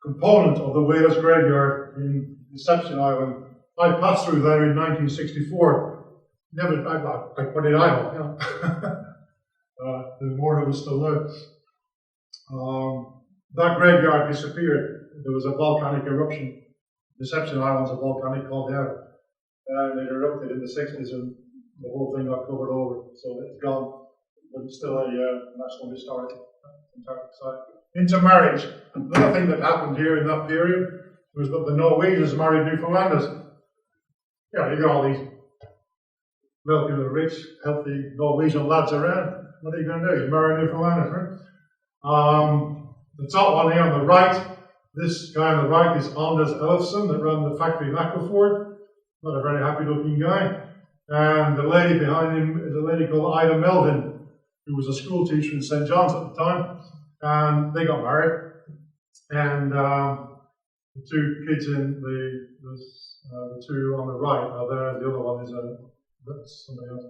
component of the whalers' graveyard in Deception Island. I passed through there in 1964. Never, I put it idle, you know. The memorial was still there. That graveyard disappeared. There was a volcanic eruption. Deception Island's a volcanic caldera. And it erupted in the 60s, and the whole thing got covered over. So it's gone. But it's still a National Historic Site. Intermarriage. Another thing that happened here in that period was that the Norwegians married Newfoundlanders. Yeah, you got all these relatively rich, healthy Norwegian lads around. What are you going to do? You marry Newfoundlanders, right? The top one here on the right, this guy on the right is Anders Elfsson that ran the factory in Aquafort. Not a very happy looking guy. And the lady behind him is a lady called Ida Melvin, who was a school teacher in St. John's at the time. And they got married. And the 2 kids in the 2 on the right are there. The other one is that's somebody else.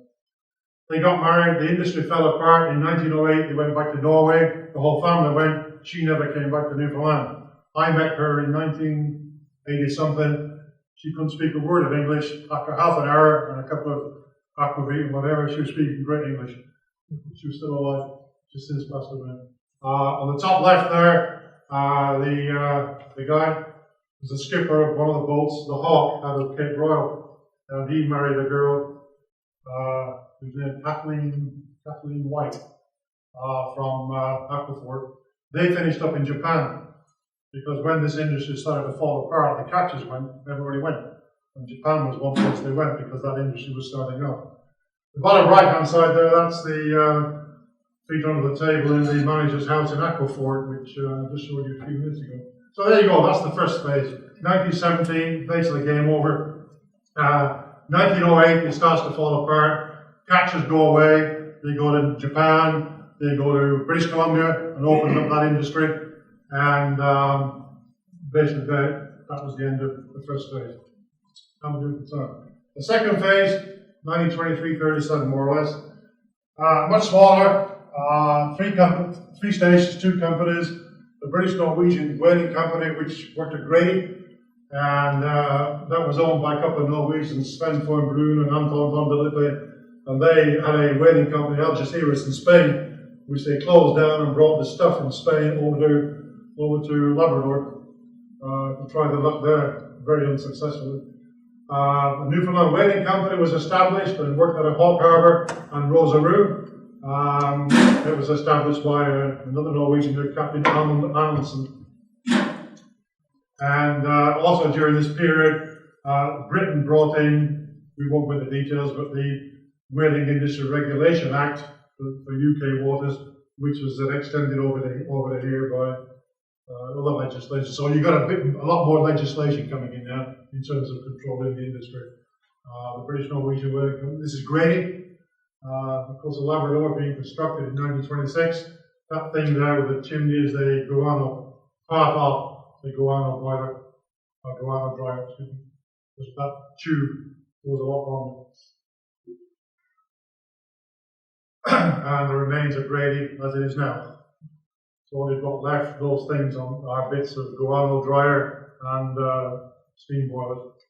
They got married, the industry fell apart. In 1908, they went back to Norway. The whole family went. She never came back to Newfoundland. I met her in 1980-something. She couldn't speak a word of English. After half an hour and a couple of aquavit and whatever, she was speaking great English. She was still alive. She's since passed away. On the top left there, the guy was the skipper of one of the boats, the Hawk, out of Cape Royal. And he married a girl whose name Kathleen White from Aquafort. They finished up in Japan because when this industry started to fall apart, the catches went, everybody went. And Japan was one place they went because that industry was starting up. The bottom right hand side there, that's the feet under the table in the manager's house in Aquafort, which I just showed you a few minutes ago. So there you go, that's the first phase. 1917, basically game over. 1908, it starts to fall apart. Catchers go away, they go to Japan, they go to British Columbia and open up that industry. And basically that was the end of the first phase. How we do for time. The second phase, 1923-37 more or less. Much smaller, 3 stations, 2 companies. The British Norwegian Whaling Company, which worked at Grady, and that was owned by a couple of Norwegians, Sven von Brun and Anton von der Lippe. And they had a whaling company, Algeciras in Spain, which they closed down and brought the stuff from Spain over to Labrador to try their luck there, very unsuccessfully. The Newfoundland Whaling Company was established and worked out of Hawk Harbour and Rosaroo. It was established by another Norwegian, Captain Amundsen. And also during this period, Britain brought in, we won't go into details, but the Whaling Industry Regulation Act for UK waters, which was then extended over to here by other legislation. So you've got a lot more legislation coming in now in terms of controlling the industry. The British Norwegian Whaling Company, this is Grady. Of course, the Labrador being constructed in 1926. That thing there with the chimney is the guano, part of the guano boiler, or guano dryer, excuse me. Because that tube goes a lot longer. And the remains of Grady as it is now. So what we've got left, those things are bits of guano dryer and steam boilers.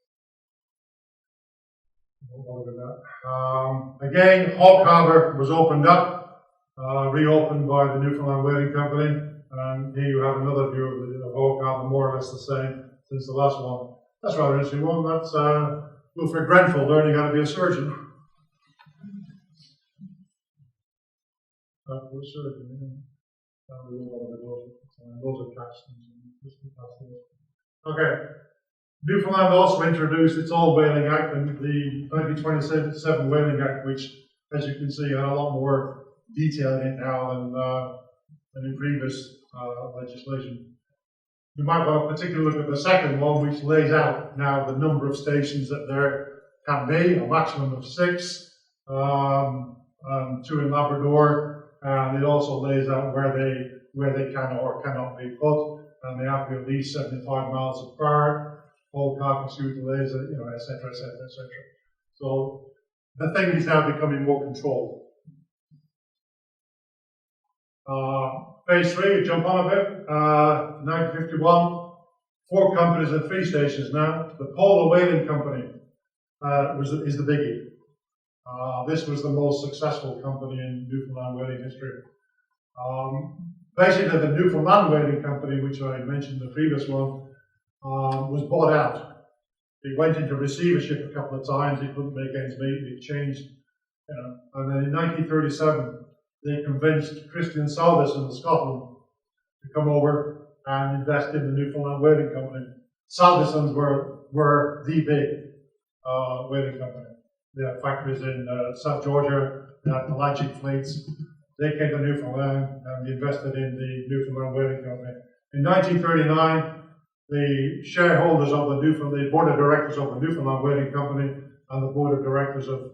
Again, Hawk Harbour was opened up, reopened by the Newfoundland Whaling Company, and here you have another view of Hawk Harbour, more or less the same since the last one. That's rather an interesting one. That's Wilfred Grenfell learning how to be a surgeon. Those are cats. Okay. Newfoundland also introduced its own Whaling Act, and the 1927 Whaling Act, which, as you can see, had a lot more detail in it now than in previous legislation. You might want to particularly look at the second one, which lays out now the number of stations that there can be, a maximum of 6, 2 in Labrador, and it also lays out where they can or cannot be put, and they have to be at least 75 miles apart, whole carcass utilize it, et cetera, et cetera, et cetera. So the thing is now becoming more controlled. Phase 3, jump on a bit, 1951, 4 companies and 3 stations now. The Polar Whaling Company is the biggie. This was the most successful company in Newfoundland whaling history. Basically, the Newfoundland Whaling Company, which I mentioned in the previous one, was bought out. It went into receivership a couple of times. It couldn't make ends meet. It changed, and then in 1937, they convinced Christian Salvesen of Scotland to come over and invest in the Newfoundland Whaling Company. Salvesens were the big whaling company. They had factories in South Georgia, they had pelagic fleets. They came to Newfoundland and invested in the Newfoundland Whaling Company. In 1939, the shareholders of the board of directors of the Newfoundland Whaling Company and the board of directors of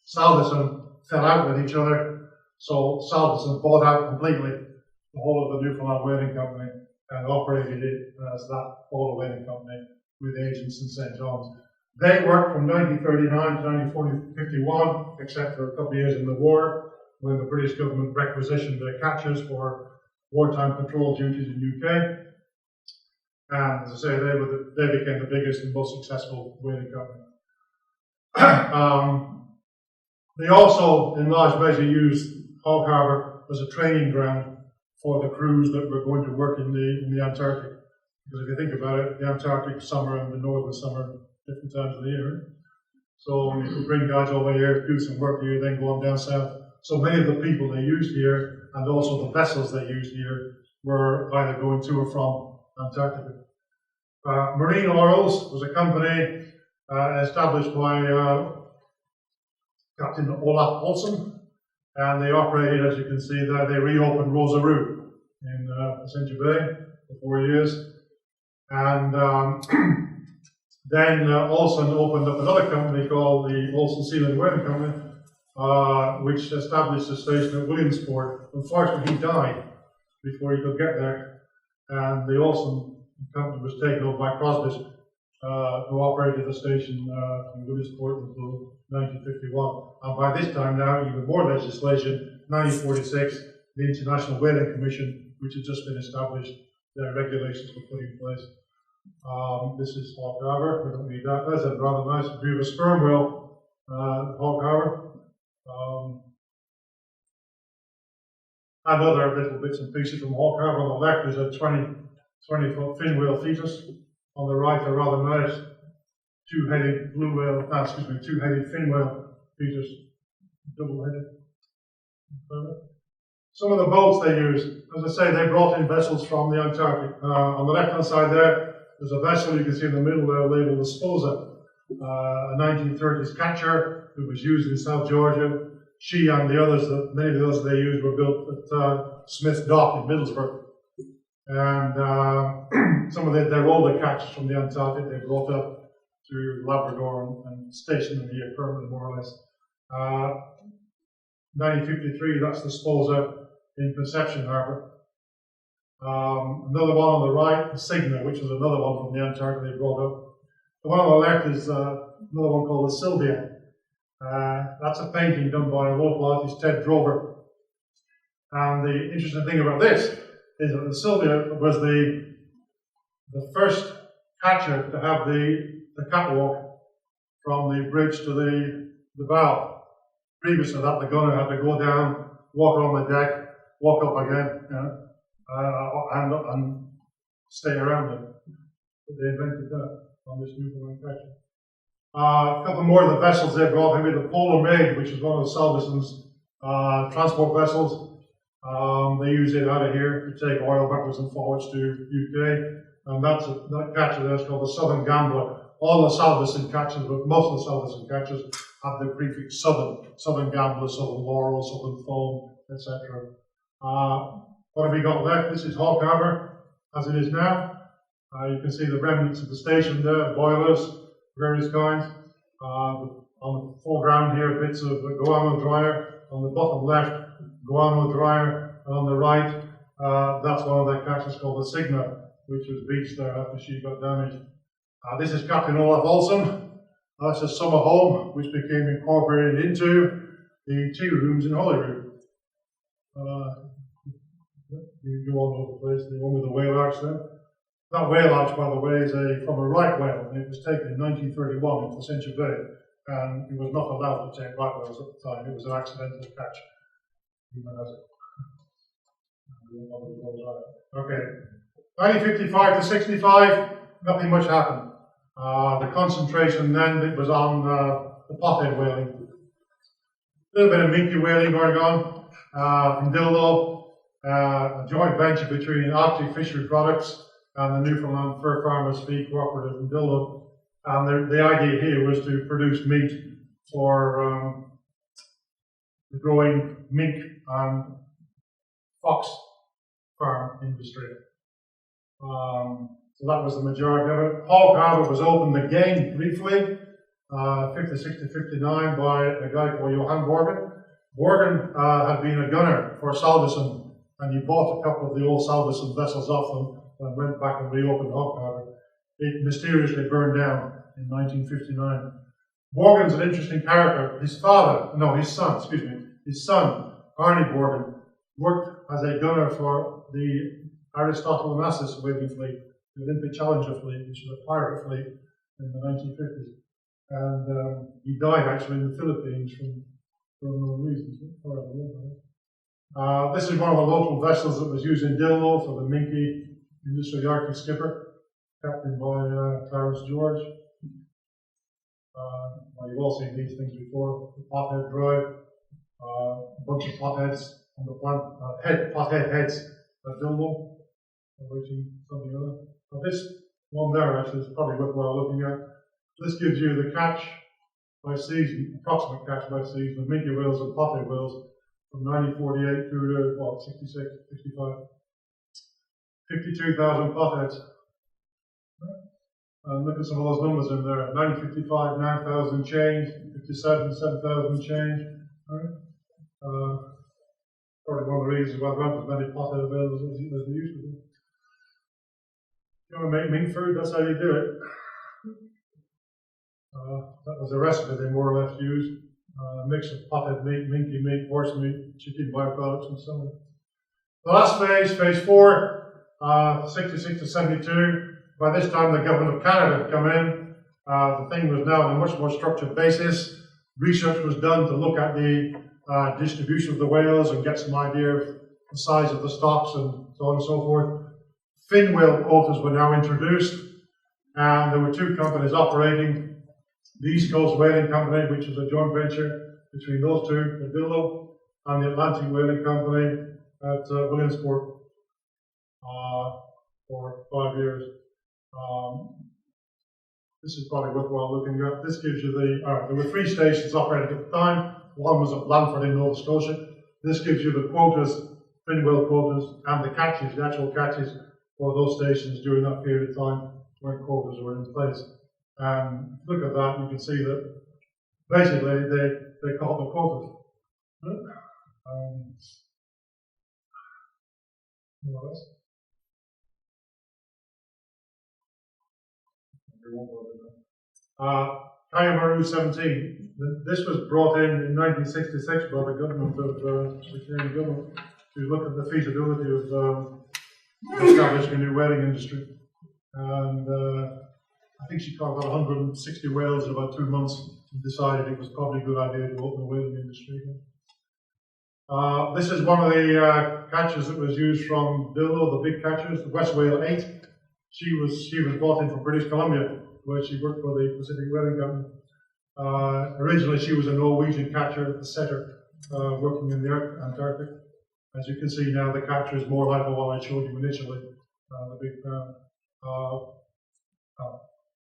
Salvesen fell out with each other. So Salvesen bought out completely the whole of the Newfoundland Whaling Company and operated it as that Polar Whaling Company with agents in St. John's. They worked from 1939 to 1951, except for a couple of years in the war, when the British government requisitioned their catchers for wartime patrol duties in the UK. And as I say, they became the biggest and most successful whaling company. They also, in large measure, used Hog Harbour as a training ground for the crews that were going to work in the Antarctic. Because if you think about it, the Antarctic summer and the northern summer, different times of the year. So you could bring guys over here, do some work here, then go on down south. So many of the people they used here, and also the vessels they used here, were either going to or from Antarctica. Marine Oils was a company established by Captain Olaf Olsen, and they operated, as you can see there, they reopened Rosaroo in Passenger Bay for 4 years. And then Olsen opened up another company called the Olsen Sealand Whaling Company, which established a station at Williamsport. Unfortunately, he died before he could get there, and the Olsen company was taken over by Crosby's, who operated the station in Williamsport until 1951. And by this time now, even more legislation, 1946, the International Whaling Commission, which had just been established, their regulations were put in place. This is Hog Harbour, we don't need that. That's a rather nice view of a sperm whale, Hog Harbour. And other little bits and pieces from Hog Harbour. On the left is a 20-foot fin whale fetus. On the right, a rather nice two-headed two-headed fin whale fetus, double-headed. Some of the boats they used, as I say, they brought in vessels from the Antarctic. On the left-hand side there's a vessel you can see in the middle there labeled the Sposa, a 1930s catcher that was used in South Georgia. She and the others, many of the others they used were built at Smith Dock in Middlesbrough. And some of their older catches from the Antarctic they brought up to Labrador and stationed them here permanently, more or less. 1953, that's the Sposa in Conception Harbour. Another one on the right, the Cygna, which was another one from the Antarctic they brought up. The one on the left is another one called the Sylvia. That's a painting done by a local artist, Ted Drover. And the interesting thing about this is that the Sylvia was the first catcher to have the catwalk from the bridge to the bow. Previous to that, the gunner had to go down, walk on the deck, walk up again, and stay around it. But they invented that on this Newfoundland catcher. A couple more of the vessels they brought, maybe the Polar Maid, which is one of the Salvesen's transport vessels. They use it out of here to take oil backwards and forwards to UK, and that catcher there is called the Southern Gambler. All the Salvesen catchers, but most of the Salvesen catchers have the prefix Southern Gambler, Southern Laurel, Southern Foam, etc. What have we got left? This is Hog Harbour, as it is now. You can see the remnants of the station there, boilers, various kinds. On the foreground here, bits of the guano dryer. On the bottom left, guano dryer, and on the right, that's one of the catches called the Signa, which was beached there after she got damaged. This is Captain Olaf Olsen. That's his summer home, which became incorporated into the tea rooms in Holyrood. You all know the place, the one with the whale arch there. That whale arch, by the way, is from a right whale, and it was taken in 1931 in Placentia Bay, and it was not allowed to take right whales at the time. It was an accidental catch. Okay. 1955 to 65, nothing much happened. The concentration then it was on the pothead whaling. A little bit of minke whaling going on in Dildo, a joint venture between Arctic Fishery Products and the Newfoundland Fur Farmers Fee Cooperative in Dildo. And the idea here was to produce meat for the growing mink and fox farm industry. So that was the majority of it. Hawke Harbour was opened again briefly, 56 to 59, by a guy called Johan Borgen. Borgen had been a gunner for Salvesen, and he bought a couple of the old Salvesen vessels off them and went back and reopened Hawke Harbour. It mysteriously burned down in 1959. Borgen's an interesting character. His son, Arnie Borgen, worked as a gunner for the Aristotle Onassis whaling fleet, the Olympic Challenger fleet, which was a pirate fleet in the 1950s. And he died actually in the Philippines from unknown reasons. This is one of the local vessels that was used in Dillo for the minke industry, the Arctic Skipper, captained by Clarence George. Well, you've all seen these things before. The pothead drive, a bunch of potheads on the plant, pothead heads at Dillo, awaiting something other. But this one there actually is probably worthwhile looking at. This gives you the catch by season, approximate catch by season of minke whales and pothead whales from 1948 through to, 66, 65. 52,000 potheads. And look at some of those numbers in there. 1955, 9,000 change. 57, 7,000 change. Right? Probably one of the reasons why there aren't as many pothead whales as they used to be. You want to make mink food, that's how you do it. That was the recipe they more or less used. A mix of pothead meat, minke meat, horse meat, chicken byproducts, and so on. The last phase, phase 4, 66 to 72. By this time, the government of Canada had come in. The thing was now on a much more structured basis. Research was done to look at the distribution of the whales and get some idea of the size of the stocks and so on and so forth. Fin whale quotas were now introduced, and there were two companies operating. The East Coast Whaling Company, which was a joint venture between those two at Dillo, and the Atlantic Whaling Company at Williamsport for 5 years. This is probably worthwhile looking at. This gives you there were 3 stations operating at the time. One was at Blandford in Nova Scotia. This gives you the quotas, fin whale quotas, and the catches, the actual catches for those stations during that period of time when quotas were in place. And look at that, you can see that basically they caught the quotas. More or less. Kayamaru 17. This was brought in 1966 by the government of the Canadian government to look at the feasibility of establishing a new whaling industry. And I think she caught about 160 whales in about 2 months and decided it was probably a good idea to open the whaling industry again. This is one of the catches that was used from Dillo, the big catchers, the West Whale 8. She was brought in from British Columbia, where she worked for the Pacific Whaling Company. Originally, she was a Norwegian catcher, the setter, working in the Antarctic. As you can see now, the catcher is more like the one I showed you initially, the big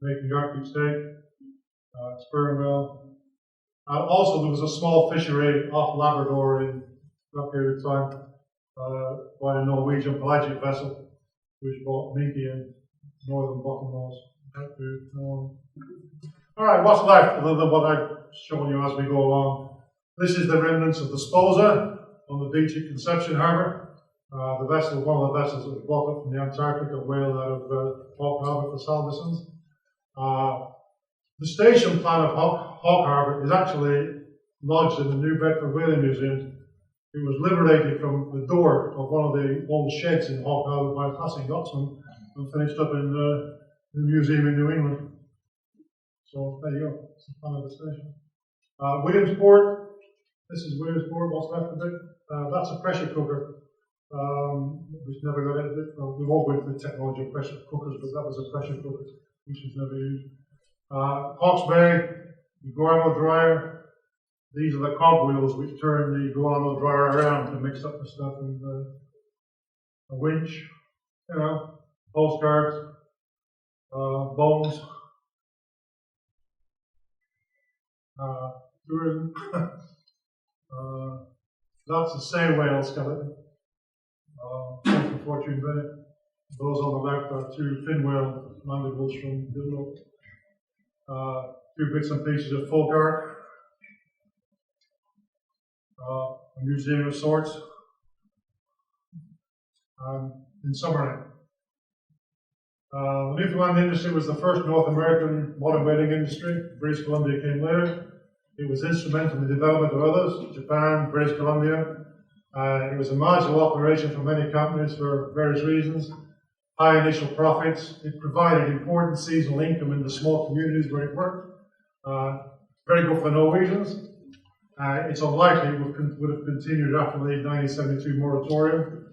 making Arctic steak, sperm whale. Also, there was a small fishery off Labrador in that period of time by a Norwegian pelagic vessel, which brought minke and northern bottlenose. Alright, what's left other than what I've shown you as we go along? This is the remnants of the Sposa. on the beach at Conception Harbour. The vessel, one of the vessels that was brought up from the Antarctic, a whale out of Hawk Harbour for Salveson's. The station plan of Hawk Harbour is actually lodged in the New Bedford Whaling Museum. It was liberated from the door of one of the old sheds in Hawk Harbour by a passing yachtsman and finished up in the museum in New England. So there you go, it's the plan of the station. Williamsport, this is Williamsport, what's left of it. That's a pressure cooker. Which never got it. Well, we won't go into the technology of pressure cookers, but that was a pressure cooker which was never used. Hawke's Bay, the guano dryer. These are the cogwheels which turn the guano dryer around to mix up the stuff, and a winch, you know, postcards, bones, tourism. That's a sei whale skeleton. Fortune Bennett. Those on the left are two fin whale mandibles from Dildo. Two bits and pieces of folk art. A museum of sorts. In summary, the Newfoundland industry was the first North American modern whaling industry. British Columbia came later. It was instrumental in the development of others, Japan, British Columbia. It was a marginal operation for many companies for various reasons. High initial profits. It provided important seasonal income in the small communities where it worked. Very good for the Norwegians. It's unlikely it would have continued after the 1972 moratorium,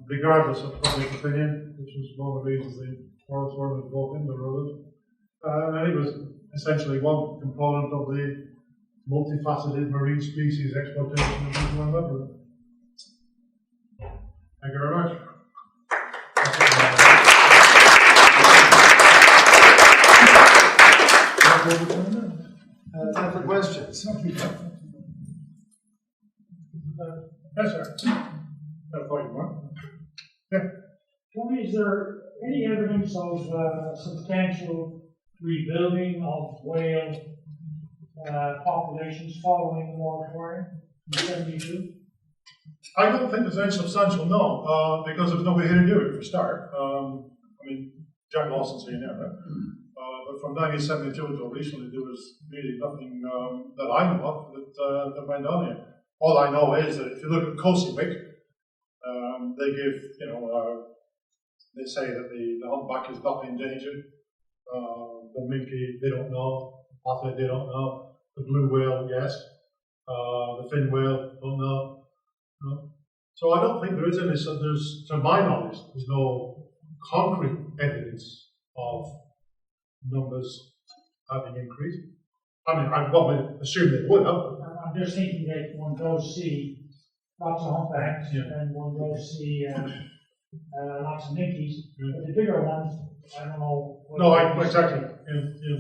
regardless of public opinion, which was one of the reasons the moratorium was brought in the road. And it was essentially one component of the multifaceted marine species exploitation of Newfoundland and Labrador. Thank you very much. Time for questions. Yes, sir. Yeah. Tony, is there any evidence of substantial rebuilding of whale populations following the moratorium in 72? I don't think there's any substantial, no, because there's nobody here to do it for a start. I mean, Jack Lawson's here now, right? But from 1972 until recently, there was really nothing that I know of that went on here. All I know is that if you look at Kosiwik, they give, they say that the humpback is not endangered. The minke, they don't know. Pata, they don't know. The blue whale, yes. The fin whale, don't know. No. So I don't think there is any, to my knowledge, there's no concrete evidence of numbers having increased. I mean, I would assume they would have. I'm just thinking that one does see lots of humpbacks, Yeah. and one does see lots of minkies, Yeah. but the bigger ones, I don't know. No, exactly. Yeah.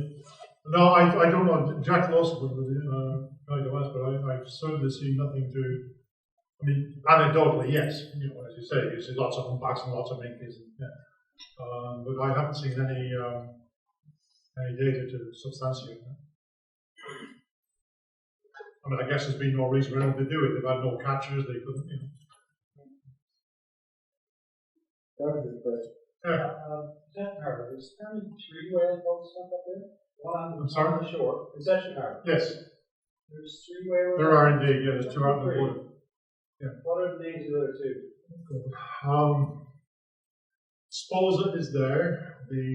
No, I don't know. Jack Lawson would try to ask, but I've certainly seen nothing to. I mean, anecdotally, yes. As you say, you see lots of humpbacks and lots of minkies. Yeah. But I haven't seen any data to substantiate that. I mean, I guess there's been no reason for anyone to do it. They've had no catchers, they couldn't, Yeah. Conception Harbour, is there only 3 whale boats up there? One on I'm sorry? the shore. Conception Harbour. Yes, There's 3 whale. there are indeed. Yeah, there's 2 out in the water. What are the names of the other 2? Sposa is there. The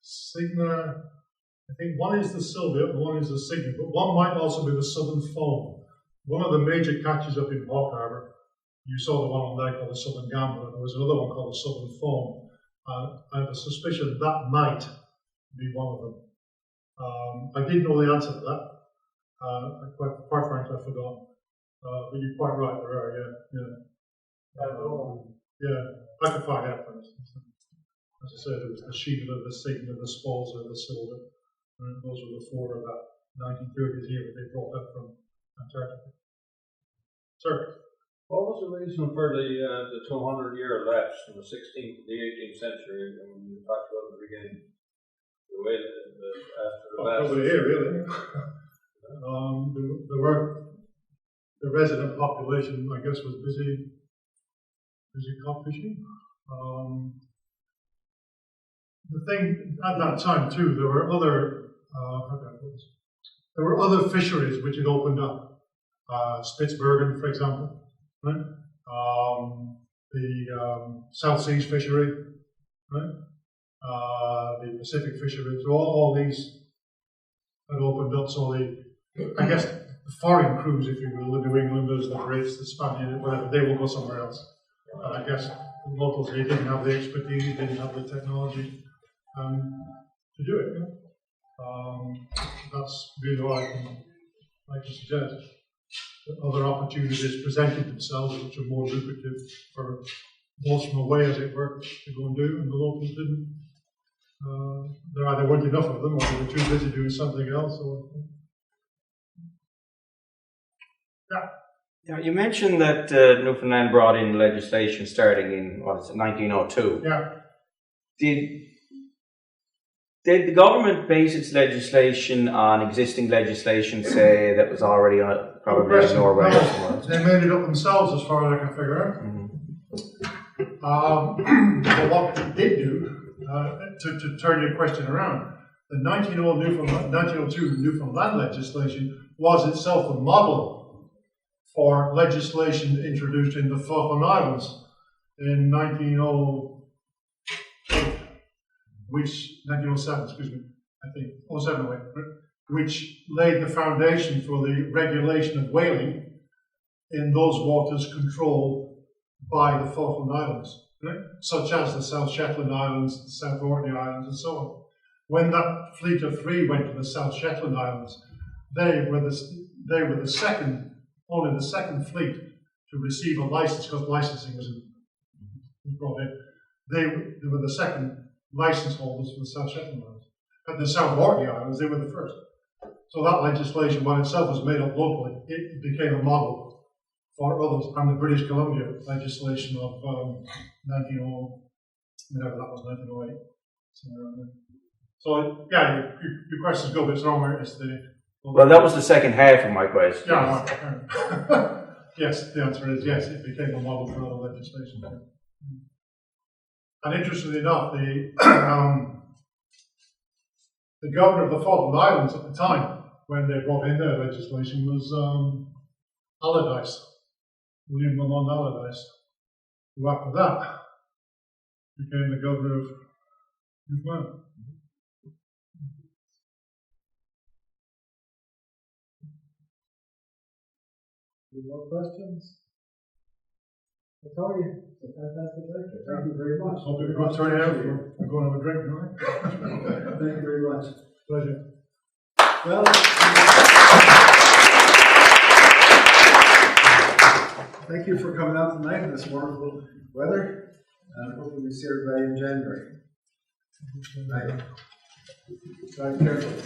Signa, I think one is the Sylvia, and one is the Signa, but one might also be the Southern Foam. One of the major catches up in Hawk Harbour, you saw the one on there called the Southern Gambler, there was another one called the Southern Foam. I have a suspicion that might be one of them. I did know the answer to that. Quite frankly, I forgot. But you're quite right, there are, yeah. Yeah, I could find out, for instance. As I said, there was the Sheila, the Signa, the Sposa, the Silver. And those were the 4 of that 1930s year that they brought up from Antarctica. Sir? What was the reason for the 200-year lapse from the 16th to the 18th century when you talked about in the beginning? The way that after the last. Over here, really. There were the resident population, I guess, was busy cod fishing. The thing at that time too, there were other fisheries which had opened up. Spitsbergen, for example, right? The South Seas fishery, right? The Pacific fishery. So all these had opened up. So I guess the foreign crews, if you will, the New Englanders, the Brits, the Spaniards, whatever, they will go somewhere else. And I guess the locals, they didn't have the expertise, didn't have the technology to do it. That's really what I can suggest. That other opportunities presented themselves which are more lucrative for those from away, as it were, to go and do, and the locals didn't. There either weren't enough of them, or they were too busy doing something else. Or Yeah, you mentioned that Newfoundland brought in legislation starting in 1902. yeah. Did the government base its legislation on existing legislation, say, that was already probably in Norway? No, they made it up themselves, as far as I can figure out. But what they did do, to turn your question around, the 1902 Newfoundland legislation was itself a model for legislation introduced in the Falkland Islands in 1907, excuse me, I think, 07, which laid the foundation for the regulation of whaling in those waters controlled by the Falkland Islands, right? Such as the South Shetland Islands, the South Orkney Islands, and so on. When that fleet of 3 went to the South Shetland Islands, they were only the second fleet to receive a license, because licensing was brought in. They were the second license holders for the South Shetland Islands. But the South Orkney Islands, they were the first. So that legislation, when itself was made up locally, it became a model for others. And the British Columbia legislation of 1908. So yeah, your question's good, but it's wrong. It's the Well, that was the second half of my question. yeah. Yes, the answer is yes. It became a model for other legislation. And interestingly enough, the governor of the Falkland Islands at the time, when they brought in their legislation, was Allardyce, William Lamont Allardyce, who after that became the governor of Newfoundland. Any more questions? I told you, it's a fantastic lecture. Thank you very much. Hope you're going to turn out. I'm going to have a drink now. Thank you very much. Pleasure. Well, thank you for coming out tonight in this wonderful weather, and hopefully we see everybody in January. Drive carefully.